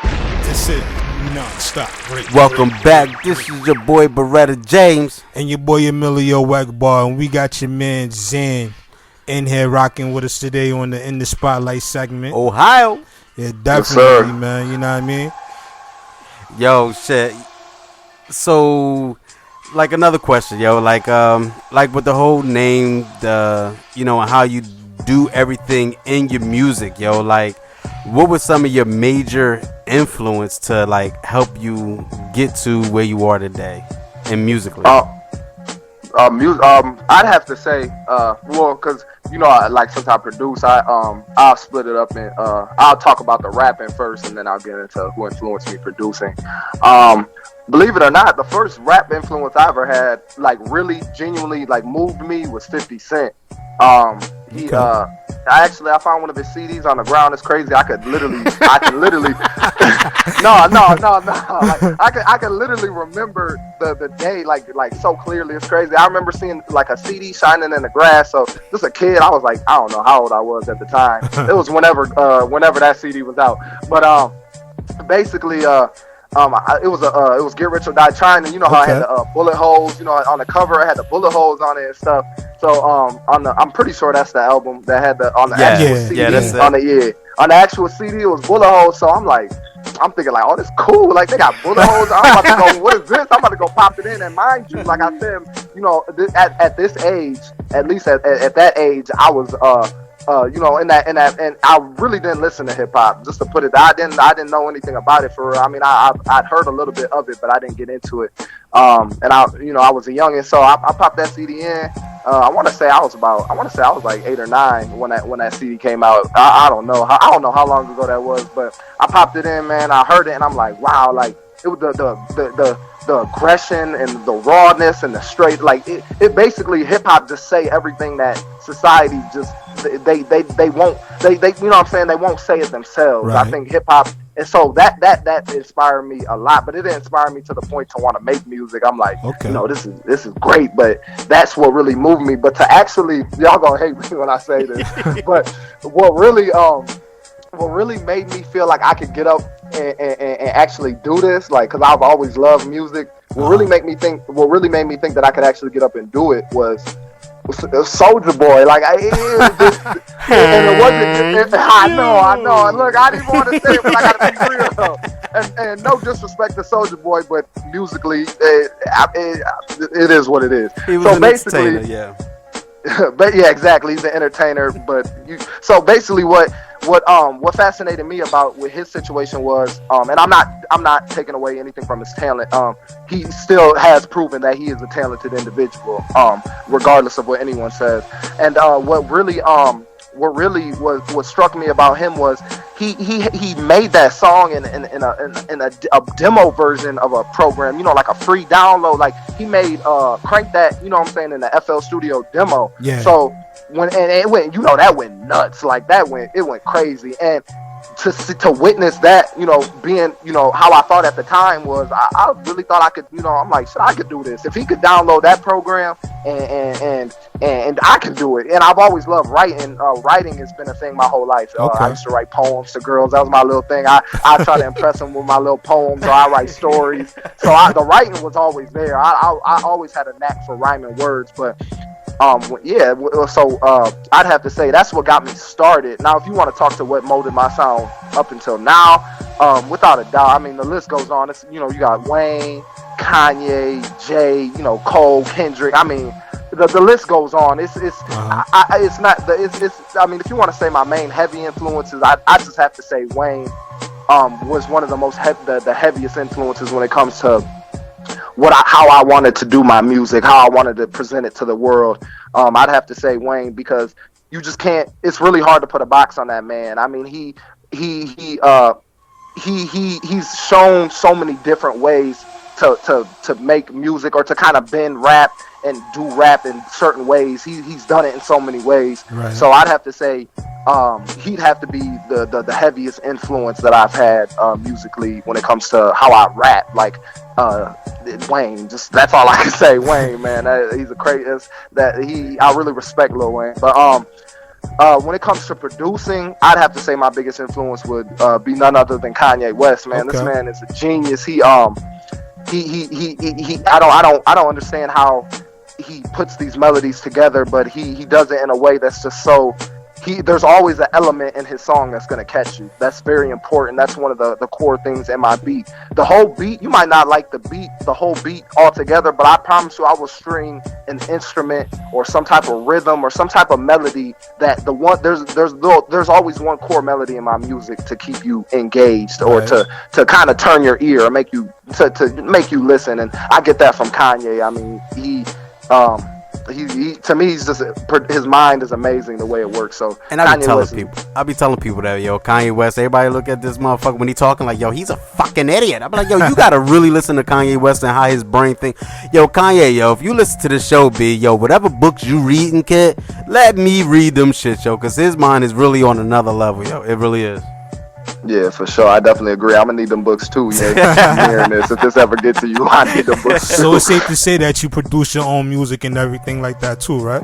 Speaker 1: That's it. Non-stop.
Speaker 4: Welcome back. This is your boy Beretta James.
Speaker 1: And your boy Emilio Wegbar. And we got your man Zen in here rocking with us today on the In the Spotlight segment.
Speaker 4: Ohio.
Speaker 1: Yeah, definitely, man. You know what I mean?
Speaker 4: Yo, shit. So, like another question, yo. Like with the whole name, and how you do everything in your music, yo. Like, what was some of your major influence to like help you get to where you are today and musically?
Speaker 14: I'd have to say, because like since I produce, I'll split it up and I'll talk about the rapping first, and then I'll get into who influenced me producing. Believe it or not, the first rap influence I ever had, like really genuinely like moved me, was 50 Cent. I found one of his CDs on the ground. It's crazy. I could literally no. Like, I could literally remember the day like so clearly. It's crazy. I remember seeing like a CD shining in the grass. So just a kid, I was like, I don't know how old I was at the time. It was whenever that CD was out. But basically, it was Get Rich or Die Trying, and how I had the bullet holes, on the cover I had the bullet holes on it and stuff. So I'm pretty sure that's the album that had the actual CD. On the actual CD it was bullet holes. So I'm thinking like, oh, this cool. Like they got bullet holes. I'm about to go. What is this? I'm about to go pop it in. And mind you, like I said, at this age, at least at that age, I was and I really didn't listen to hip hop. Just to put it, I didn't know anything about it for real. I mean, I'd heard a little bit of it, but I didn't get into it. And I was a youngin', so I popped that CD in. I want to say I was like 8 or 9 when that CD came out. I don't know how long ago that was, but I popped it in, man. I heard it, and I'm like, wow, like it was the aggression and the rawness and the straight, like it basically hip hop just say everything that society just they won't you know what I'm saying, they won't say it themselves. Right. I think hip hop, and so that inspired me a lot, but it didn't inspire me to the point to want to make music. I'm like, this is great, but that's what really moved me. But to actually, y'all gonna hate me when I say this, but what really made me feel like I could get up and actually do this, like, because I've always loved music. What really made me think that I could actually get up and do it was Soulja Boy. Like, and it wasn't. I know. And look, I didn't want to say it, but I gotta be real though. And no disrespect to Soulja Boy, but musically, it is what it is.
Speaker 4: He was an entertainer, yeah.
Speaker 14: But yeah, exactly. He's an entertainer. So basically, what fascinated me with his situation was, and I'm not taking away anything from his talent. He still has proven that he is a talented individual, regardless of what anyone says. And what really what struck me about him was he made that song in a demo version of a program, like a free download. Like he made Crank That, in the FL Studio demo. Yeah. So it went, that went nuts. Like it went crazy. And to witness that, being, how I thought at the time was, I really thought I could, I'm like, shit, I could do this. If he could download that program and I can do it. And I've always loved writing. Writing has been a thing my whole life. I used to write poems to girls. That was my little thing. I try to impress them with my little poems, or I write stories. So the writing was always there. I always had a knack for rhyming words, but so I'd have to say that's what got me started. Now, if you want to talk to what molded my sound up until now, without a doubt, I mean, the list goes on. It's, you got Wayne, Kanye, Jay, Cole, Kendrick. I mean, the list goes on. It's not the it's. I mean, if you want to say my main heavy influences, I just have to say Wayne was one of the most the heaviest influences when it comes to how I wanted to do my music, how I wanted to present it to the world. I'd have to say Wayne, because you just can't. It's really hard to put a box on that man. I mean, he's shown so many different ways to make music, or to kind of bend rap and do rap in certain ways. He's done it in so many ways.
Speaker 1: Right.
Speaker 14: So I'd have to say he'd have to be the heaviest influence that I've had musically when it comes to how I rap. Like Wayne, just that's all I can say. Wayne, man, he's a crazy. I really respect Lil Wayne. But when it comes to producing, I'd have to say my biggest influence would be none other than Kanye West. Man, This man is a genius. I don't understand how he puts these melodies together, but he does it in a way that's just so. There's always an element in his song that's gonna catch you. That's very important. That's one of the core things in my beat. The whole beat, you might not like the whole beat altogether, but I promise you, I will string an instrument or some type of rhythm or some type of melody that there's always one core melody in my music to keep you engaged, or to kind of turn your ear, or make you to make you listen. And I get that from Kanye. I mean, he to me, he's just, his mind is amazing the way it works. So,
Speaker 4: and I be telling people that, yo, Kanye West, everybody look at this motherfucker when he talking like, yo, he's a fucking idiot. I be like, yo, you gotta really listen to Kanye West and how his brain think. Yo, Kanye, yo, if you listen to the show, B, yo, whatever books you reading, kid, let me read them shit, yo, because his mind is really on another level, yo. It really is.
Speaker 14: Yeah, for sure. I definitely agree. I'm gonna need them books too. Yeah, hearing this. If this ever get to you, I need them books too.
Speaker 1: So it's safe to say that you produce your own music and everything like that too, right?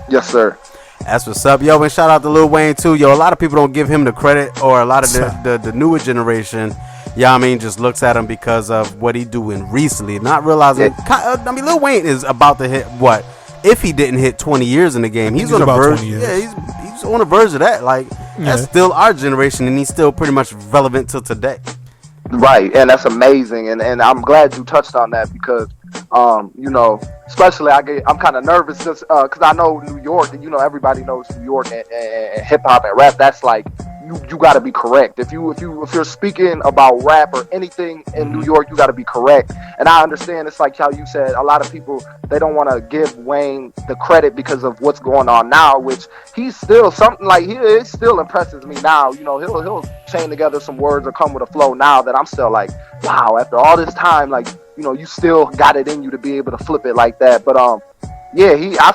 Speaker 14: Yes, sir.
Speaker 4: That's what's up, yo. And shout out to Lil Wayne too, yo. A lot of people don't give him the credit, or a lot of the newer generation, I mean, just looks at him because of what he doing recently, not realizing. I mean, Lil Wayne is about to hit what? If he didn't hit 20 years in the game, he's on the verge. Yeah, he's on the verge of that. Like, that's still our generation, and he's still pretty much relevant till today.
Speaker 14: Right, and that's amazing, and I'm glad you touched on that, because especially I'm kind of nervous just because I know New York, and everybody knows New York and hip hop and rap. That's like you got to be correct. If you're speaking about rap or anything in New York, you got to be correct. And I understand, it's like how you said, a lot of people, they don't want to give Wayne the credit because of what's going on now, which he's still something like, it still impresses me now. He'll chain together some words or come with a flow now that I'm still like, wow, after all this time, like, you still got it in you to be able to flip it like that. But I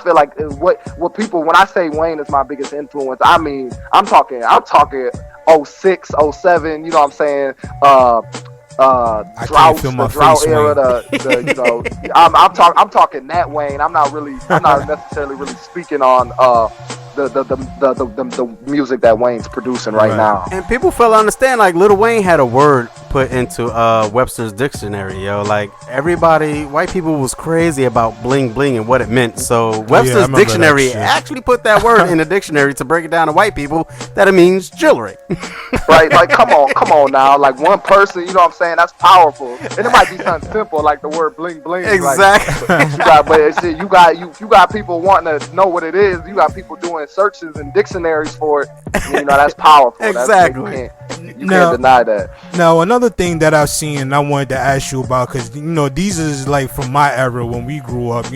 Speaker 14: feel like what people, when I say Wayne is my biggest influence, I mean, I'm talking 06, 07, you know what I'm saying? Drought era, I'm talking that Wayne. I'm not necessarily really speaking on the music that Wayne's producing right now.
Speaker 4: And people fail to understand, like, Lil Wayne had a word put into Webster's dictionary, yo. Like, white people was crazy about bling bling and what it meant. So Webster's dictionary actually put that word in the dictionary to break it down to white people that it means jewelry.
Speaker 14: Right? Like, come on now. Like, one person, you know what I'm saying? That's powerful. And it might be something simple like the word bling bling.
Speaker 4: Exactly.
Speaker 14: Like, you got people wanting to know what it is. You got people doing searches and dictionaries for it. That's powerful.
Speaker 4: Exactly.
Speaker 14: You can't deny that.
Speaker 1: Now, another thing that I've seen and I wanted to ask you about, because these is like from my era when we grew up.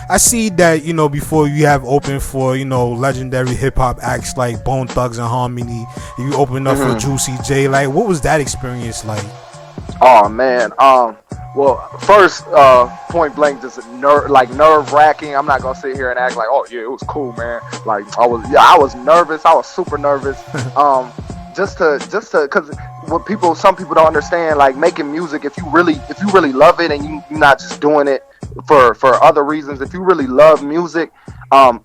Speaker 1: I see that before you have opened for legendary hip hop acts like Bone Thugs and Harmony, you opened up for Juicy J. Like, what was that experience like?
Speaker 14: Oh man, well, first, point blank, just nerve wracking. I'm not gonna sit here and act like, oh yeah, it was cool, man. Like, I was nervous. I was super nervous. Just to, because some people don't understand, like, making music. If you really love it, and you're not just doing it for other reasons. If you really love music,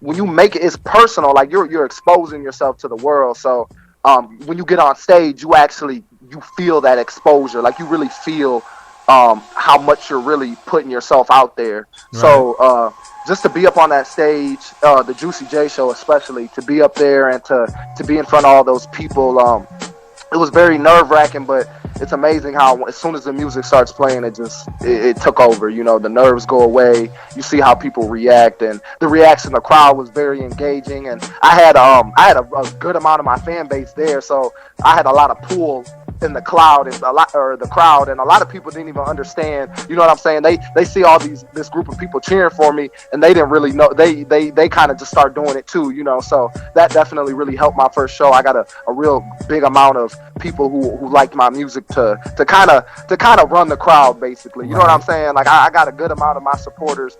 Speaker 14: when you make it, it's personal. Like, you're exposing yourself to the world. So, when you get on stage, you feel that exposure. Like, you really feel how much you're really putting yourself out there. Right. So just to be up on that stage, the Juicy J show especially, to be up there and to be in front of all those people, it was very nerve-wracking, but it's amazing how as soon as the music starts playing, it took over. You know, the nerves go away. You see how people react, and the reaction of the crowd was very engaging. And I had a good amount of my fan base there, so I had a lot of pull in the crowd and a lot of people didn't even understand, you know what I'm saying? They see all this group of people cheering for me, and they didn't really know. They kind of just start doing it too, you know. So that definitely really helped my first show. I got a real big amount of people who liked my music to kind of run the crowd, basically. You know what I'm saying? Like I got a good amount of my supporters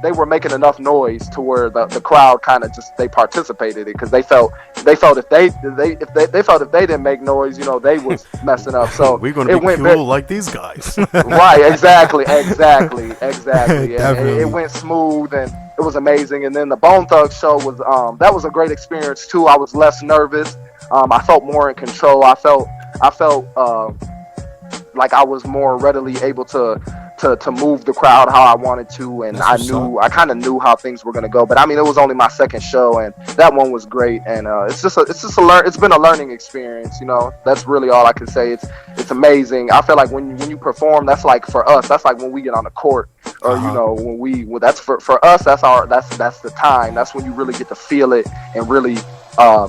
Speaker 14: they were making enough noise to where the crowd kind of just they participated it, because they felt if they didn't make noise, you know, they was messing up. So
Speaker 4: we're gonna be cool like these guys.
Speaker 14: Right, exactly. And it went smooth and it was amazing. And then the Bone Thugs show was that was a great experience too. I was less nervous. I felt more in control. I felt like I was more readily able to move the crowd how I wanted to, and I kind of knew how things were gonna go. But I mean, it was only my second show, and that one was great. And it's been a learning experience. You know, that's really all I can say. It's amazing. I feel like when you perform, that's like for us. That's like when we get on the court, or you know, that's for us. That's the time. That's when you really get to feel it and really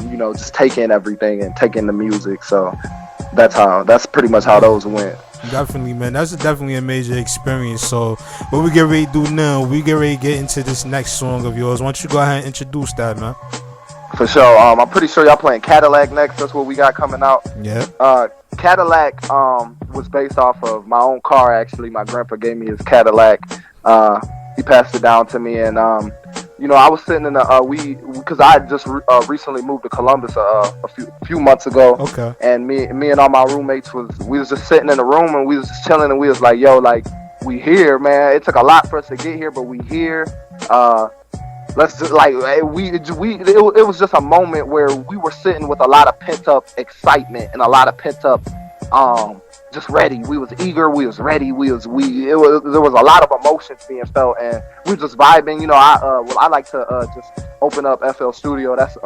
Speaker 14: you know, just take in everything and take in the music. So that's pretty much how those went.
Speaker 1: Definitely, man. That's definitely a major experience. So what we get ready to do now, we get ready to get into this next song of yours. Why don't you go ahead and introduce that, man?
Speaker 14: For sure. I'm pretty sure y'all playing Cadillac next. That's what we got coming out.
Speaker 1: Yeah.
Speaker 14: Cadillac was based off of my own car, actually. My grandpa gave me his Cadillac. He passed it down to me, and you know, I was sitting in because I had just recently moved to Columbus a few months ago. Okay. And me and all my roommates we was just sitting in the room, and we was just chilling, and we was like, yo, like, we here, man. It took a lot for us to get here, but we here. Let's just like it was just a moment where we were sitting with a lot of pent up excitement and a lot of pent up just ready. We was eager. We was ready. There was a lot of emotions being felt, and we were just vibing. You know, I like to just open up FL Studio. That's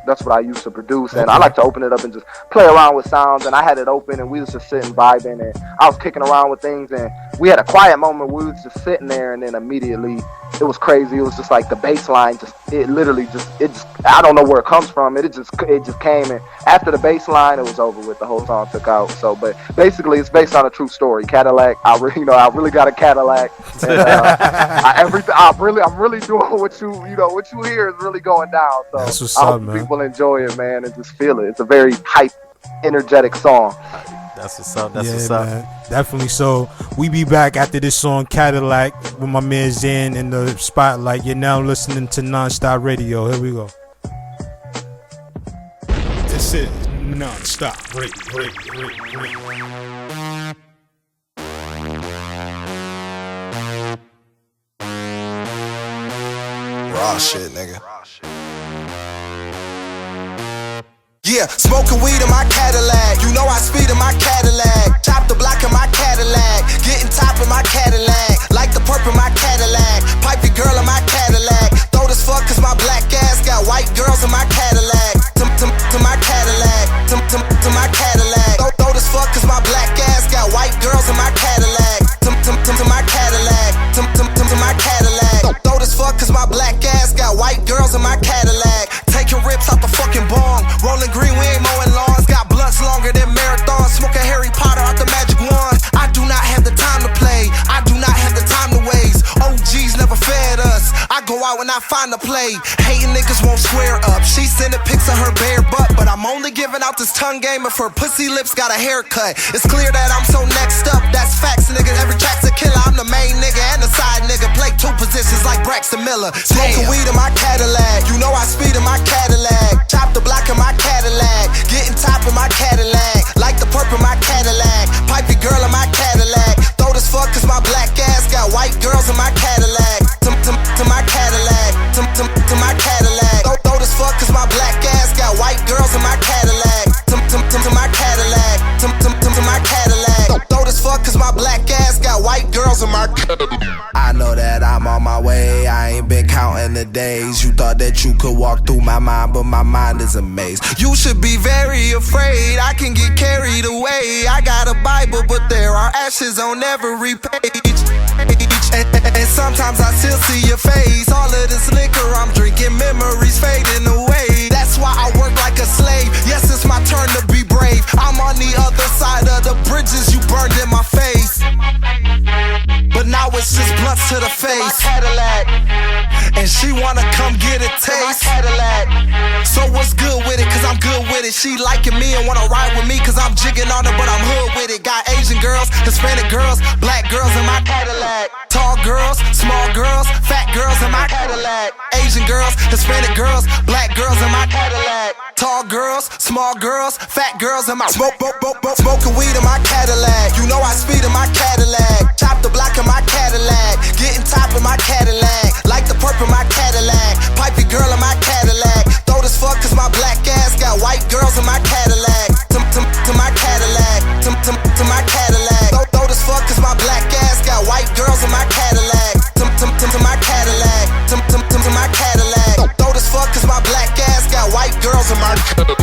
Speaker 14: that's what I used to produce, and I like to open it up and just play around with sounds. And I had it open, and we was just sitting vibing, and I was kicking around with things, and we had a quiet moment where we was just sitting there, and then immediately it was crazy. It was just like the bass line I don't know where it comes from. It just came, and after the bass line, it was over with. The whole song took out. So, but basically, it's based on a true story. Cadillac. I really got a Cadillac. And, I'm really doing what you hear is really going down. So
Speaker 1: that's what's
Speaker 14: I hope
Speaker 1: up, man.
Speaker 14: People enjoy it, man, and just feel it. It's a very hype, energetic song.
Speaker 4: That's what's up.
Speaker 1: What's up. Man. Definitely. So we be back after this song Cadillac with my man Zen in the spotlight. You're now listening to NonStop Radio. Here we go.
Speaker 2: This is NonStop Radio.
Speaker 16: Raw shit, nigga. Yeah, smoking weed in my Cadillac. You know I speed in my Cadillac. Chop the block in my Cadillac. Getting top in my Cadillac. Like the purple in my Cadillac. Pipe your girl in my Cadillac. Throw this fuck cause my black ass got white girls in my Cadillac. To my Cadillac. To my Cadillac. Throw this fuck cause my black ass got white girls in my Cadillac. To my Cadillac. To my Cadillac. Throw this fuck cause my black ass got white girls in my Cadillac. Taking rips out the fucking bong. Rolling green, we ain't mowing lawns. Got blunts longer than marathons. Smoking Harry Potter out the magic wand. I do not have the time to play. I do not have the time to waste. OGs never fed us. I go out when I find a play. Hating niggas won't square up. She sending pics of her bare butt, but I'm only giving out this tongue game if her pussy lips got a haircut. It's clear that I'm so next up. That's facts, nigga. Every track's a killer. I'm the main nigga and the side nigga. Play two positions like Braxton Miller. Smoking weed in my Cadillac. You know I speed in my Cadillac. Chop the block in my Cadillac. Getting top in my Cadillac. Like the purple in my Cadillac. Pipe your girl in my Cadillac. Throw this fuck cause my black ass got white girls in my Cadillac. To my Cadillac. To my Cadillac. Throw this fuck cause my black ass got white girls in my Cadillac. To my Cadillac. To my Cadillac. Throw this fuck cause my black ass got white girls in my Cadillac. I know that I'm on my way. I ain't ain't been counting the days. You thought that you could walk through my mind, but my mind is a maze. You should be very afraid, I can get carried away. I got a Bible, but there are ashes on every page. And sometimes I still see your face. All of this liquor I'm drinking, memories fading away. That's why I work like a slave. Yes, it's my turn to be brave. I'm on the other side of the bridges you burned in my face. But now it's just blunts to the face. Cadillac. And she wanna come get a taste. Cadillac. So what's good with it? Cause I'm good with it. She liking me and wanna ride with me. Cause I'm jigging on her, but I'm hood with it. Got Asian girls, Hispanic girls, black girls in my Cadillac. Tall girls, small girls, fat girls in my Cadillac. Asian girls, Hispanic girls, black girls in my Cadillac. Tall girls, small girls, fat girls in my smoking weed in my Cadillac. You know I speed in my Cadillac. Chop the block in my Cadillac. Getting top in my Cadillac. Like the perp in my Cadillac. Pipey girl in my Cadillac. Throw this fuck cause my black ass got white girls in my Cadillac. To my Cadillac. To my Cadillac. Throw this fuck cause my black ass got white girls in my Cadillac. To my Cadillac. To my Cadillac. Throw this fuck cause my black ass got white girls in my Cadillac.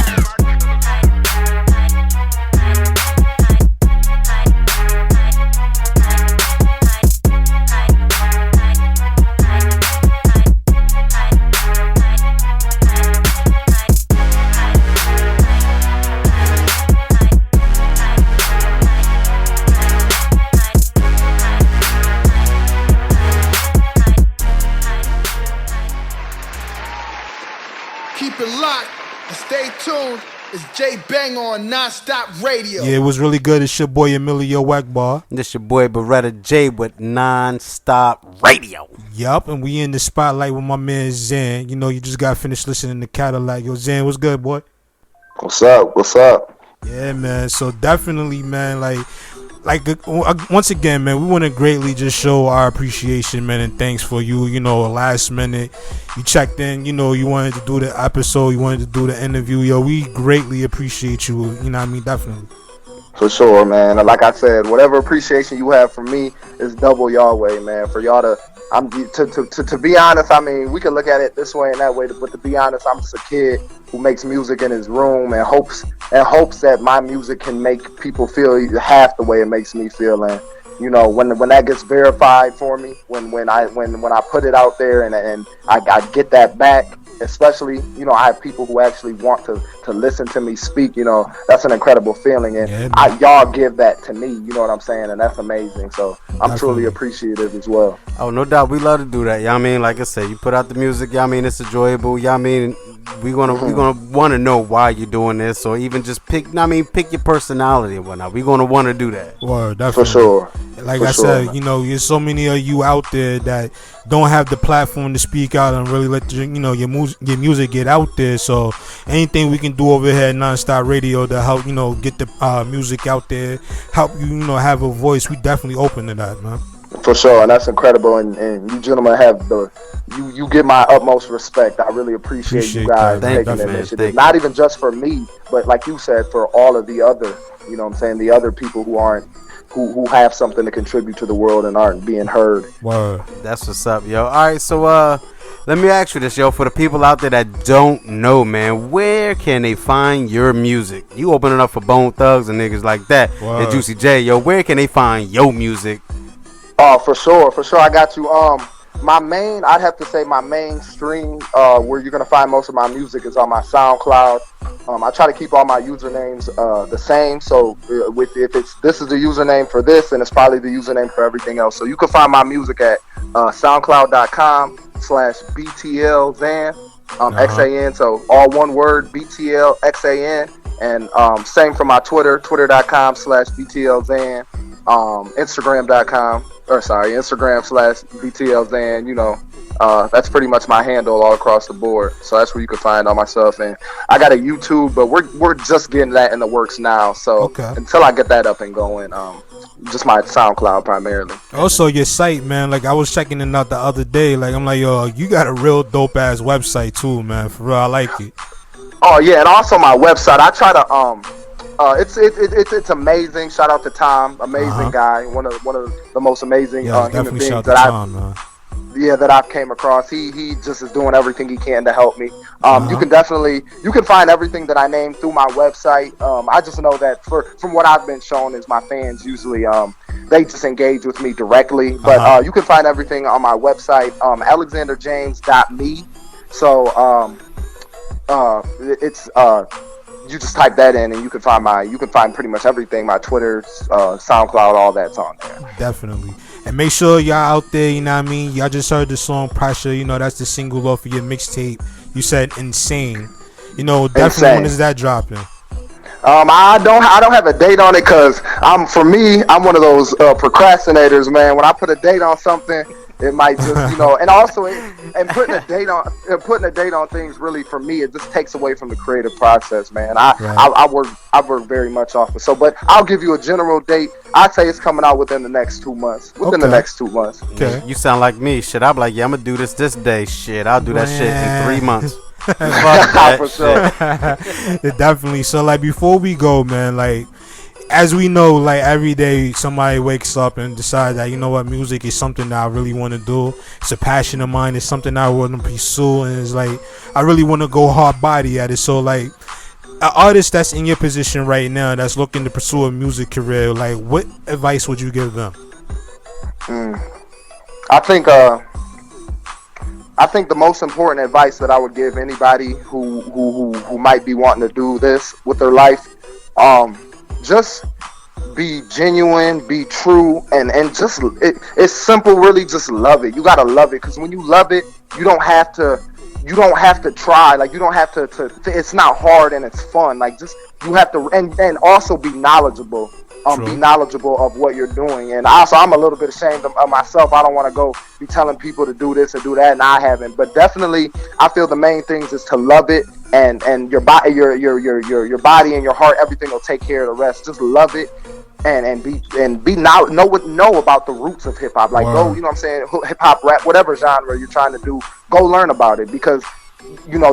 Speaker 5: Keep it locked and stay tuned. It's J Bang on NonStop Radio.
Speaker 1: Yeah, it was really good. It's your boy Emilio Wackbar.
Speaker 4: This your boy Beretta J with NonStop Radio.
Speaker 1: Yup, and we in the spotlight with my man Zan. You know, you just got finished listening to Cadillac. Yo, Zan, what's good, boy?
Speaker 14: What's up? What's up?
Speaker 1: Yeah, man. So definitely, man, like once again, man, we want to greatly just show our appreciation, man, and thanks for you. You know, last minute you checked in. You know, you wanted to do the episode, you wanted to do the interview. Yo, we greatly appreciate you. You know what I mean? Definitely.
Speaker 14: For sure, man. Like I said, whatever appreciation you have for me is double y'all way, man. For y'all to be honest, I mean, we can look at it this way and that way, but to be honest, I'm just a kid who makes music in his room and hopes that my music can make people feel half the way it makes me feel. And you know, when that gets verified for me, when I put it out there and I get that back, especially, you know, I have people who actually want to listen to me speak. You know, that's an incredible feeling, and y'all give that to me. You know what I'm saying? And that's amazing. So I'm truly appreciative as well.
Speaker 4: Oh, no doubt, we love to do that. Y'all mean, like I said, you put out the music. Y'all mean, it's enjoyable. Y'all mean, we're gonna want to know why you're doing this, or even just pick your personality and whatnot. We're gonna want to do that.
Speaker 1: Word, definitely.
Speaker 14: For sure.
Speaker 1: Like I said, you know, there's so many of you out there that don't have the platform to speak out and really let your music get out there. So anything we can do over here at NonStop Radio to help, you know, get the music out there, help you, you know, have a voice, we definitely open to that, man.
Speaker 14: For sure, and that's incredible, and you gentlemen have you get my utmost respect. I really appreciate you guys taking the initiative. Not even just for me, but like you said, for all of the other, you know what I'm saying, the other people who have something to contribute to the world and aren't being heard.
Speaker 1: Word.
Speaker 4: That's what's up, yo. All right, so let me ask you this, yo. For the people out there that don't know, man, where can they find your music? You opening up for Bone Thugs and niggas like that, and Juicy J, yo. Where can they find your music?
Speaker 14: Oh, for sure. I got you. I'd have to say my mainstream, where you're gonna find most of my music is on my SoundCloud. I try to keep all my usernames the same. So if this is the username for this, then it's probably the username for everything else. So you can find my music at SoundCloud.com/BTLZan, XAN. So all one word, BTLXAN. And same for my Twitter.com/BTLZan, Instagram/BTLZan. You know, that's pretty much my handle all across the board. So that's where you can find all my stuff. And I got a YouTube, but we're just getting that in the works now. So until I get that up and going, just my SoundCloud primarily.
Speaker 1: Also your site, man, like I was checking it out the other day. Like I'm like, yo, you got a real dope ass website too, man. For real, I like it.
Speaker 14: Oh yeah, and also my website. I try to it's amazing. Shout out to Tom, amazing guy, one of the most amazing human beings that that I've came across. He just is doing everything he can to help me. You can find everything that I named through my website. I just know that from what I've been shown is my fans usually they just engage with me directly. But you can find everything on my website, alexanderjames.me. So it's you just type that in and you can find pretty much everything. My Twitter, SoundCloud, all that's on there.
Speaker 1: Definitely. And make sure y'all out there, you know what I mean? Y'all just heard the song Pressure, you know, that's the single off of your mixtape. You said Insane. You know, definitely
Speaker 14: Insane.
Speaker 1: When is that dropping?
Speaker 14: I don't have a date on it because I'm one of those procrastinators, man. When I put a date on something, it might just, and also putting a date on things really for me, it just takes away from the creative process, man. I work very much off it. So, but I'll give you a general date. I'd say it's coming out within the next 2 months. The next 2 months.
Speaker 4: Okay. You sound like me. Shit, I'll be like, yeah, I'm gonna do this day. Shit, I'll do that shit in 3 months. Fuck that
Speaker 14: for sure.
Speaker 1: Definitely. So, like, before we go, man, like, as we know, like, every day somebody wakes up and decides that, you know what, music is something that I really want to do. It's a passion of mine. It's something I want to pursue, and it's like I really want to go hard body at it. So, like, an artist that's in your position right now that's looking to pursue a music career, like, what advice would you give them?
Speaker 14: I think the most important advice that I would give anybody who might be wanting to do this with their life, just be genuine, be true, and just it's simple. Really, just love it. You gotta love it, because when you love it, you don't have to try. Like, you don't have to. It's not hard and it's fun. Like, just you have to, and also be knowledgeable. Be knowledgeable of what you're doing. And also, I'm a little bit ashamed of myself. I don't want to go be telling people to do this and do that, and I haven't. But definitely, I feel the main things is to love it, and your body, your body and your heart, everything will take care of the rest. Just love it, and know about the roots of hip hop. Like, go, you know what I'm saying, hip hop, rap, whatever genre you're trying to do, go learn about it, because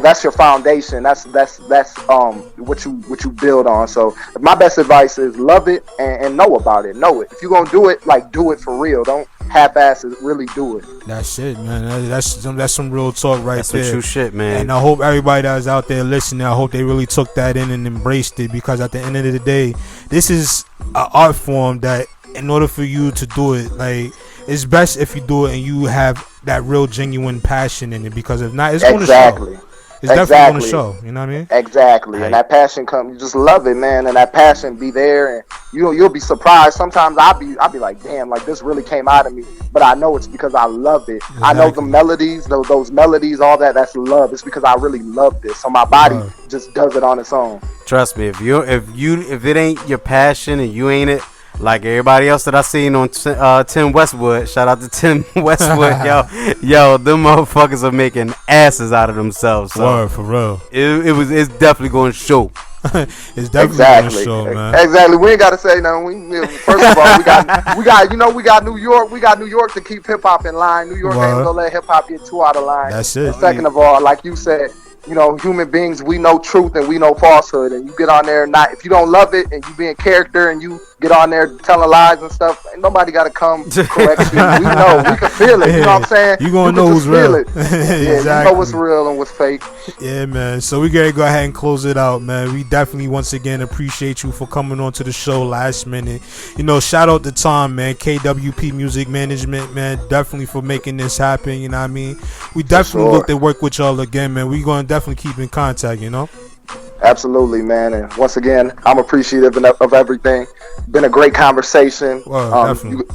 Speaker 14: that's your foundation. That's what you build on. So my best advice is love it and know about it. Know it. If you're gonna do it, like, do it for real. Don't half-ass it. Really do it.
Speaker 1: That's it, man. That's some real talk right
Speaker 4: that's
Speaker 1: there.
Speaker 4: Some true shit, man.
Speaker 1: And I hope everybody that's out there listening, I hope they really took that in and embraced it, because at the end of the day, this is an art form that, in order for you to do it, like, it's best if you do it and you have that real genuine passion in it, because if not, it's going to show. It's definitely going to show. You know what I mean?
Speaker 14: Exactly. Right. And that passion comes. You just love it, man. And that passion be there, and you'll be surprised. Sometimes I'll be like, damn, like, this really came out of me. But I know it's because I love it. Exactly. I know the melodies, those melodies, all that. That's love. It's because I really love this. So my body just does it on its own.
Speaker 4: Trust me, if it ain't your passion and you ain't it, like everybody else that I seen on Tim Westwood, shout out to Tim Westwood, yo, them motherfuckers are making asses out of themselves. So
Speaker 1: word, for real.
Speaker 4: It's definitely going to show.
Speaker 1: It's definitely going to show, man.
Speaker 14: Exactly. We ain't got to say nothing. First of all, we got New York. We got New York to keep hip hop in line. New York ain't gonna let hip hop get too out of line.
Speaker 1: That's it.
Speaker 14: And second of all, like you said, human beings, we know truth and we know falsehood, and you get on there, if you don't love it and you be in character and you get on there telling lies and stuff, ain't nobody got to come correct you. We know, we can feel it. You know what I'm saying?
Speaker 1: You gonna know who's real.
Speaker 14: Exactly. You know what's real and what's fake.
Speaker 1: Yeah, man. So we gotta go ahead and close it out, man. We definitely once again appreciate you for coming on to the show last minute. Shout out to Tom, man, KWP Music Management, man, definitely for making this happen. You know what I mean? We definitely look to work with y'all again, man. We gonna definitely keep in contact.
Speaker 14: Absolutely, man. And once again, I'm appreciative of everything. Been a great conversation.
Speaker 1: Definitely.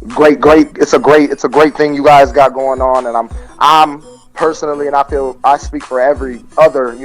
Speaker 14: Great. It's a great thing you guys got going on, and I'm personally, and I feel I speak for every other,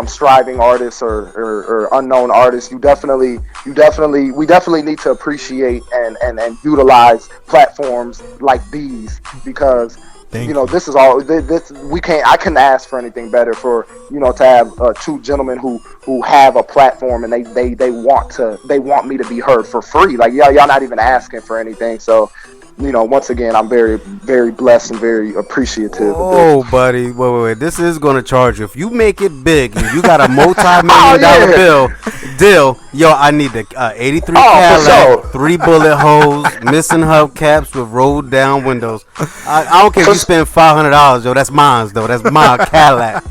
Speaker 14: striving artist or unknown artist. We definitely need to appreciate and utilize platforms like these, because this is all. I couldn't ask for anything better for to have two gentlemen who have a platform, and they want me to be heard for free. Like, y'all not even asking for anything. So once again, I'm very, very blessed and very appreciative.
Speaker 4: Oh, buddy, wait. This is gonna charge you if you make it big. And you got a multi-million-dollar deal. Yo, I need the '83 Cadillac, 3 bullet holes, missing hubcaps with rolled down windows. I don't care if you spend $500. Yo, that's mine though. That's my Cadillac.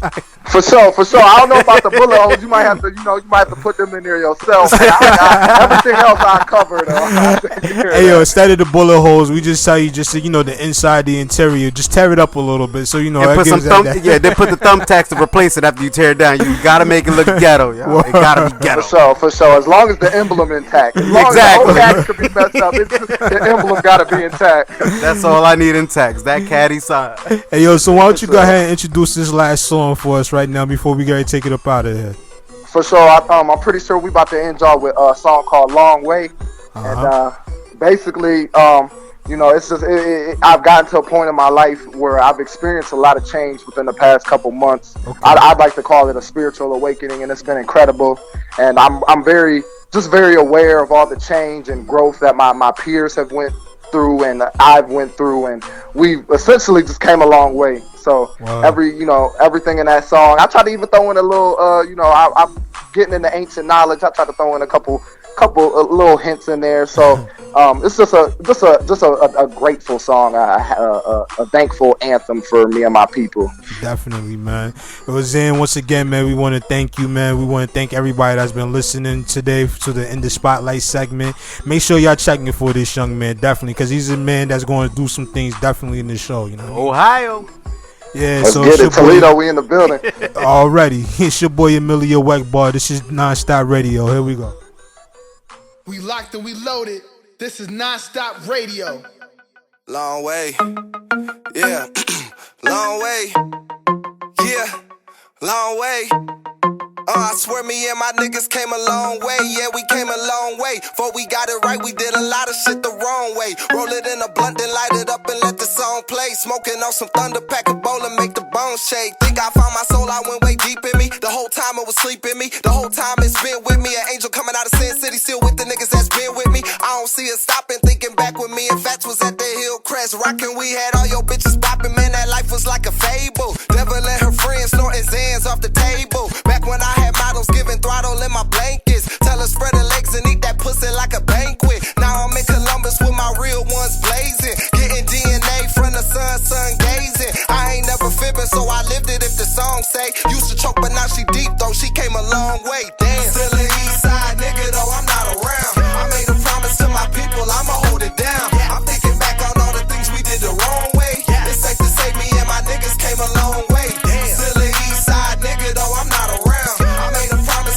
Speaker 14: For sure. I don't know about the bullet holes. You might have to, put them in there yourself. Everything else I covered.
Speaker 1: Hey, yo, instead of the bullet holes, we just tell you the inside, the interior, just tear it up a little bit, so
Speaker 4: and put some they put the thumbtacks to replace it after you tear it down. You gotta make it look ghetto, yo. It gotta be ghetto.
Speaker 14: For sure. As long as the emblem intact. As long as the whole tag could be messed up, the emblem gotta be intact.
Speaker 4: That's all I need intact. That caddy sign.
Speaker 1: Hey, yo, so why don't you go ahead and introduce this last song for us right now before we get take it up out of here?
Speaker 14: For sure. I'm pretty sure we about to end y'all with a song called "Long Way," and basically, it's just I've gotten to a point in my life where I've experienced a lot of change within the past couple months. Okay. I'd like to call it a spiritual awakening, and it's been incredible. And I'm very aware of all the change and growth that my peers have went through and I've went through, and we've essentially just came a long way. So everything in that song, I try to even throw in a little, I'm getting into ancient knowledge. I try to throw in a couple little hints in there. So it's just a grateful song, a thankful anthem for me and my people.
Speaker 1: Definitely, man. It was Zan once again, man. We want to thank you, man. We want to thank everybody that's been listening today to the In the Spotlight segment. Make sure y'all checking for this young man, definitely, because he's a man that's going to do some things definitely in the show.
Speaker 4: Ohio.
Speaker 1: Yeah,
Speaker 14: let's get it. Toledo, we in the building.
Speaker 1: Already. It's your boy Emilio Weckbar. This is NonStop Radio. Here we go.
Speaker 5: We locked and we loaded. This is NonStop Radio.
Speaker 16: Long way. Yeah. Long way. Yeah. Long way. I swear me and my niggas came a long way. Yeah, we came a long way. Before we got it right, we did a lot of shit the wrong way. Roll it in a blunt, then light it up and let the song play. Smoking on some thunder, pack a bowl and make the bones shake. Think I found my soul, I went way deep in me. The whole time it was sleep in me. The whole time it's been with me. An angel coming out of Sin City, still with the niggas that's been with me. I don't see it stopping, thinking back with me. And Fats was at the Hillcrest rocking. We had all your bitches bopping, man. That life was like a fable. Devil and her friends snorting Zans off the table. Back when I had models giving throttle in my blankets. Tell her spread her legs and eat that pussy like a banquet. Now I'm in Columbus with my real ones blazing. Getting DNA from the sun gazing. I ain't never fibbing, so I lived it if the song say. Used to choke, but now she deep though. She came a long way. Damn. Still an east side nigga though, I'm not around. I made a promise to my people, I'ma hold it down. I'm thinking back on all the things we did the wrong way. It's safe to say me and my niggas came a long way. Still an east side nigga though, I'm not around.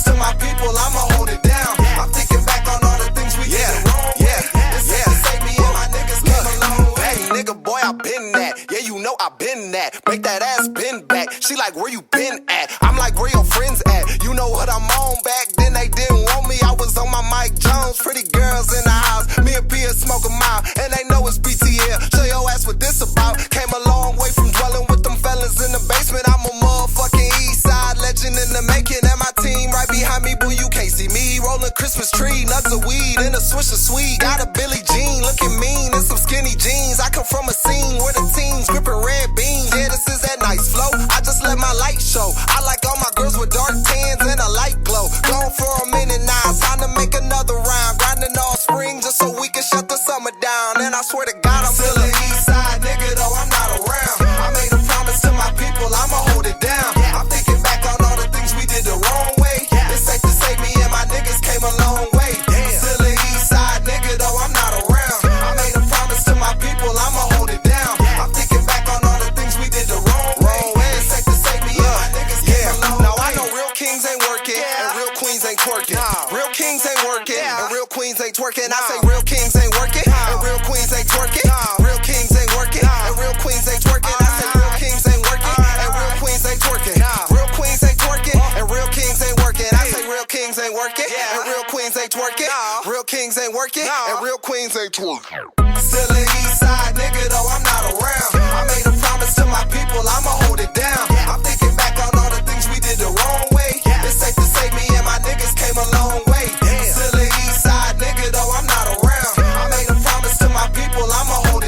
Speaker 16: To my people, I'ma hold it down. I'm thinking back on all the things we did wrong. It's safe to say me and my niggas came a long way. Nigga, boy, I been that. Yeah, you know I been that. Make that ass bend back. She like, where you been at? I'm like, where your friends at? You know what I'm on back. Then they didn't want me. I was on my Mike Jones. Pretty girls in the house. Me and Pia smoke 'em out. And they know it's BTL. Show your ass what this about. Came a long way from dwelling with them fellas in the basement. I'm a motherfucking east side legend in the making. And my team right behind me, boo, you can't see me. Rolling Christmas tree, nugs of weed, and a swish of sweet. Got a Billie Jean, looking mean, and some skinny jeans. I come from a scene where the teens gripping red beans. Yeah, this is that nice flow. I just let my light show. I like all my girls with dark tans and a light glow. Gone for a minute now, it's time to make another round. Grinding all spring just so we can shut the summer down. And I swear to God, I'm still an east side nigga, though I'm not around. I made a promise to my people, I'ma hold it down. I'm thinking back on all the things we did the wrong way. It's safe to say me and my niggas came a long way. Still an east side nigga, though I'm not around. I made a promise to my people, I'ma hold it down. I'm thinking back on all the things we did the wrong way. It's safe to say me and my niggas came a long way. Now I know real kings ain't working and real queens ain't twerking. Real kings ain't working and real queens ain't twerking. I say real kings ain't working and real queens ain't twerking. Real kings ain't working and real queens ain't twerking. I say real kings ain't working and real queens ain't twerking. Real queens ain't twerking and real kings ain't working. I say real kings ain't working and real queens ain't twerking. Real kings ain't working and real queens ain't twerking. Still an east side nigga though I'm not around. I made a promise to my people, I'ma hold it down. I'm thinking back on all the things we did the wrong way. It's safe to say me and my niggas came a long way. Still an east side nigga though I'm not around. I made a promise to my people, I'ma hold it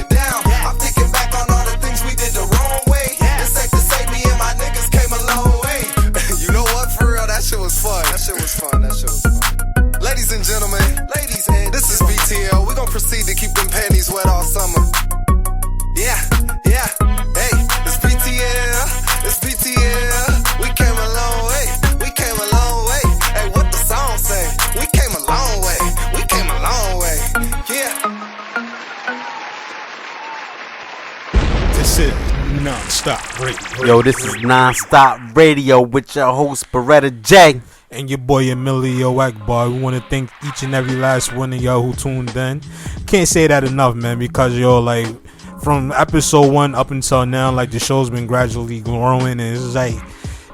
Speaker 1: Non-Stop Radio.
Speaker 4: Yo, this is Non-Stop Radio with your host, Beretta J.
Speaker 1: And your boy Emilio Akbar. We want to thank each and every last one of y'all who tuned in. Can't say that enough, man, because yo, like, from episode 1 up until now, like, the show's been gradually growing, and it's like,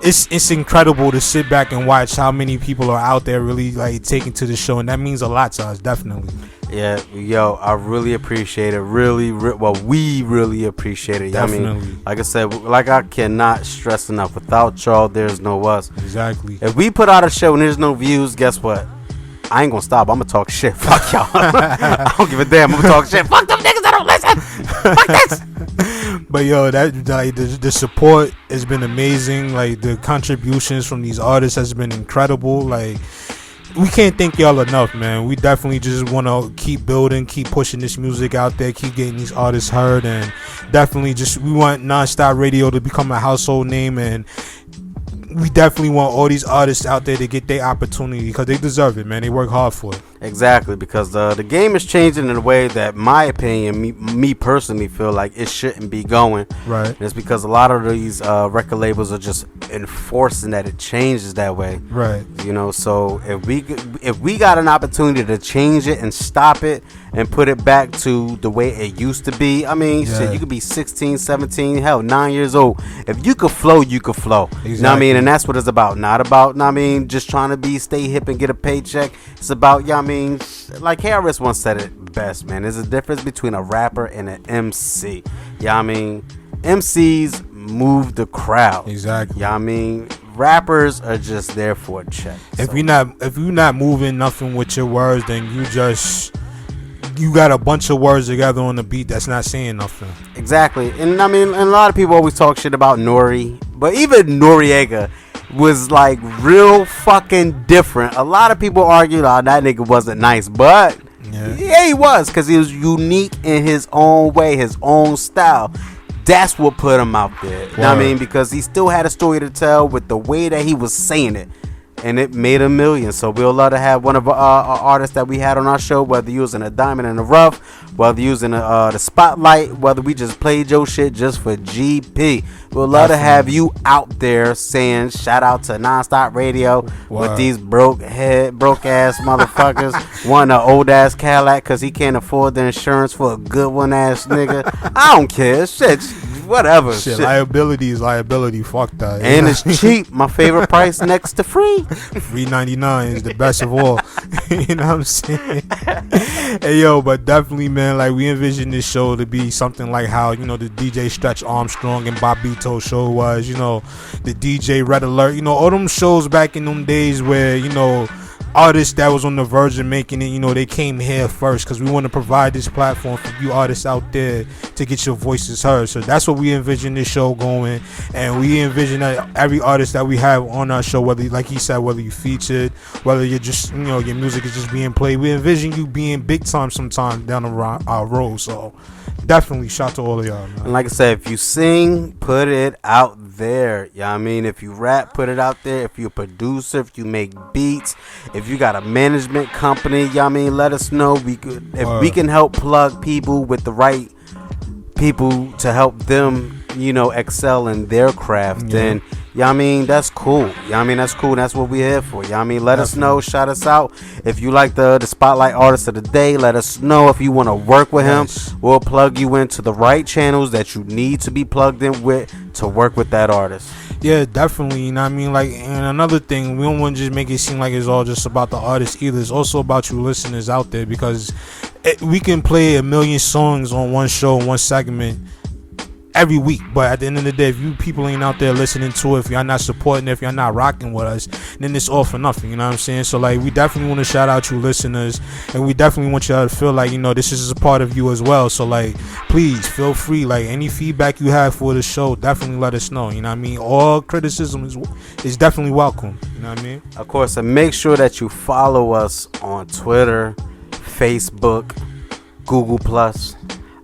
Speaker 1: it's incredible to sit back and watch how many people are out there really like taking to the show, and that means a lot to us, definitely.
Speaker 4: Yeah, yo, I really appreciate it. We really appreciate it.
Speaker 1: Definitely.
Speaker 4: I mean, like I said, like I cannot stress enough. Without y'all, there's no us.
Speaker 1: Exactly.
Speaker 4: If we put out a show and there's no views, guess what? I ain't gonna stop. I'm gonna talk shit. Fuck y'all. I don't give a damn. I'm gonna talk shit. Fuck them niggas that don't listen. Fuck this.
Speaker 1: But yo, that like the support has been amazing. Like the contributions from these artists has been incredible. Like we can't thank y'all enough, man. We definitely just want to keep building, keep pushing this music out there, keep getting these artists heard, and definitely just we want Non-Stop Radio to become a household name, and we definitely want all these artists out there to get their opportunity because they deserve it, man. They work hard for it.
Speaker 4: Exactly, because the game is changing in a way that, my opinion, me personally feel like it shouldn't be going.
Speaker 1: Right.
Speaker 4: And it's because a lot of these record labels are just enforcing that it changes that way.
Speaker 1: Right.
Speaker 4: You know, so if we got an opportunity to change it and stop it and put it back to the way it used to be, I mean, shit, you could be 16, 17, hell, 9 years old. If you could flow, you could flow.
Speaker 1: Exactly.
Speaker 4: You know what I mean? And that's what it's about. Not about, I mean, just trying to stay hip and get a paycheck. It's about, I mean, like Harris once said it best, man. There's a difference between a rapper and an MC. I mean, MCs move the crowd.
Speaker 1: Exactly.
Speaker 4: I mean, rappers are just there for a check.
Speaker 1: If you're not moving nothing with your words, then you got a bunch of words together on the beat that's not saying nothing.
Speaker 4: Exactly. And I mean, and a lot of people always talk shit about Nori, but even Noriega was like real fucking different. A lot of people argue, that nigga wasn't nice, but yeah, he was, because he was unique in his own way, his own style. That's what put him out there. You know what I mean? Because he still had a story to tell with the way that he was saying it. And it made a million. So we'll love to have one of our artists that we had on our show, whether using a diamond in the rough, whether using the spotlight, whether we just played your shit just for GP. We'll love to have you out there saying shout out to Non-Stop Radio with these broke ass motherfuckers. One an old ass Cadillac because he can't afford the insurance for a good one ass nigga. I don't care. Shit. Whatever.
Speaker 1: Shit, liability is liability. Fuck that.
Speaker 4: And it's cheap. My favorite price next to free.
Speaker 1: $3.99 is the best of all. You know what I'm saying? Hey yo, but definitely, man, like we envision this show to be something like how, you know, the DJ Stretch Armstrong and Bobito show was, you know, the DJ Red Alert, you know, all them shows back in them days where, you know, artists that was on the verge of making it, you know, they came here first because we want to provide this platform for you artists out there to get your voices heard. So that's what we envision this show going, and we envision that every artist that we have on our show, whether, like he said, whether you featured, whether you're just, you know, your music is just being played, we envision you being big time sometime down the road. So definitely shout to all of y'all, man.
Speaker 4: And like I said, if you sing, put it out there. Yeah, I mean, if you rap, put it out there. If you're a producer, if you make beats, if you got a management company, I mean, let us know. We can help plug people with the right people to help them, you know, excel in their craft, then I mean, that's cool. I mean, that's cool. That's what we're here for. I mean, let us know. Shout us out. If you like the Spotlight Artist of the Day, let us know. If you want to work with him, we'll plug you into the right channels that you need to be plugged in with to work with that artist.
Speaker 1: Yeah, definitely. You know what I mean? Like, and another thing, we don't want to just make it seem like it's all just about the artist either. It's also about you listeners out there, because we can play a million songs on one show, one segment every week, but at the end of the day, if you people ain't out there listening to it, if y'all not supporting it, if y'all not rocking with us, then it's all for nothing. You know what I'm saying? So like, we definitely want to shout out you listeners, and we definitely want y'all to feel like, you know, this is a part of you as well. So like, please feel free, like any feedback you have for the show, definitely let us know. You know what I mean? All criticism is definitely welcome. You know what I mean?
Speaker 4: Of course, and make sure that you follow us on Twitter, Facebook, Google Plus,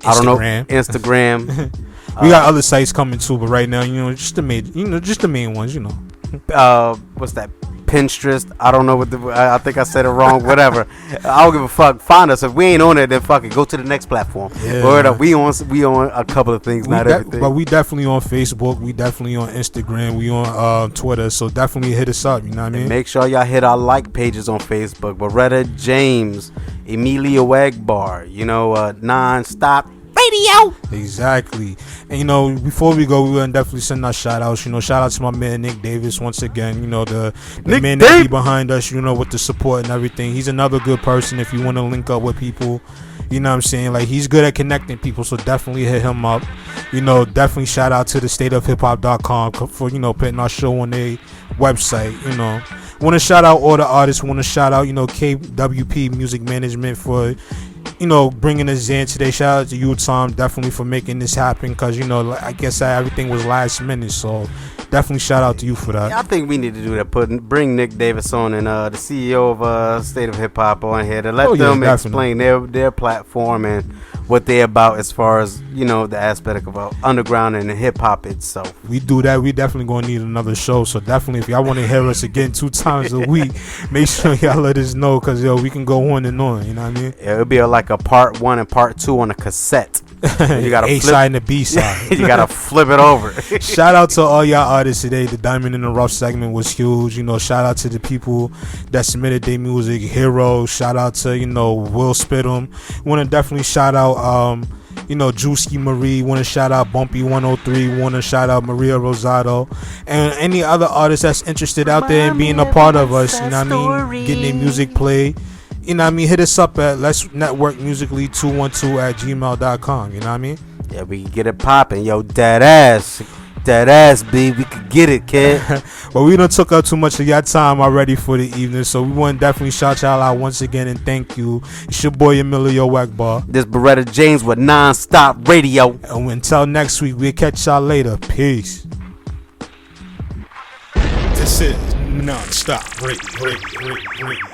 Speaker 4: I don't know, Instagram.
Speaker 1: We got other sites coming too, but right now, you know, just the main ones, you know.
Speaker 4: What's that? Pinterest. I don't know what I think I said it wrong. Whatever. I don't give a fuck. Find us. If we ain't on it, then fuck it. Go to the next platform.
Speaker 1: Yeah.
Speaker 4: Word up. We on a couple of things, not everything.
Speaker 1: But we definitely on Facebook. We definitely on Instagram. We on Twitter. So definitely hit us up. You know what I mean?
Speaker 4: Make sure y'all hit our like pages on Facebook. Beretta James, Emilio Egbar, NonStop Radio.
Speaker 1: Exactly. And before we go, we want to definitely send our shout outs. Shout out to my man Nick Davis once again. The man that be behind us, with the support and everything. He's another good person if you want to link up with people. You know what I'm saying? Like, he's good at connecting people, so definitely hit him up. Definitely shout out to the stateofhiphop.com for, putting our show on their website. Want to shout out all the artists. Want to shout out, KWP Music Management for, bringing us in today. Shout out to you, Tom, definitely for making this happen because, I guess everything was last minute. So definitely shout out to you for that.
Speaker 4: Yeah, I think we need to do that. Bring Nick Davis on and the CEO of State of Hip Hop on here to let them explain their platform and what they're about as far as the aspect of underground and hip hop itself.
Speaker 1: We do that. We definitely gonna need another show. So definitely, if y'all want to hear us again 2 times a week, make sure y'all let us know because we can go on and on. You know what I mean?
Speaker 4: Yeah, it'll be like a part 1 and part 2 on a cassette. You got
Speaker 1: A side and the B side.
Speaker 4: You gotta flip it over.
Speaker 1: Shout out to all y'all artists today. The Diamond in the Rough segment was huge. Shout out to the people that submitted their music. Hero. Shout out to Will Spit'em. Want to definitely shout out Juicy Marie. Want to shout out Bumpy 103. Want to shout out Maria Rosado and any other artists that's interested out there and being a part of us. You know what I mean? Getting their music played. You know what I mean? Hit us up at Let's Network Musically 212@gmail.com. You know what I mean?
Speaker 4: Yeah, we can get it popping. Yo, dead ass, B. We could get it, kid.
Speaker 1: But we done took up too much of your time already for the evening, so we want to definitely shout y'all out once again and thank you. It's your boy Emilio Egbar.
Speaker 4: This Beretta James with NonStop Radio.
Speaker 1: And until next week, we'll catch y'all later. Peace.
Speaker 2: This is NonStop Radio.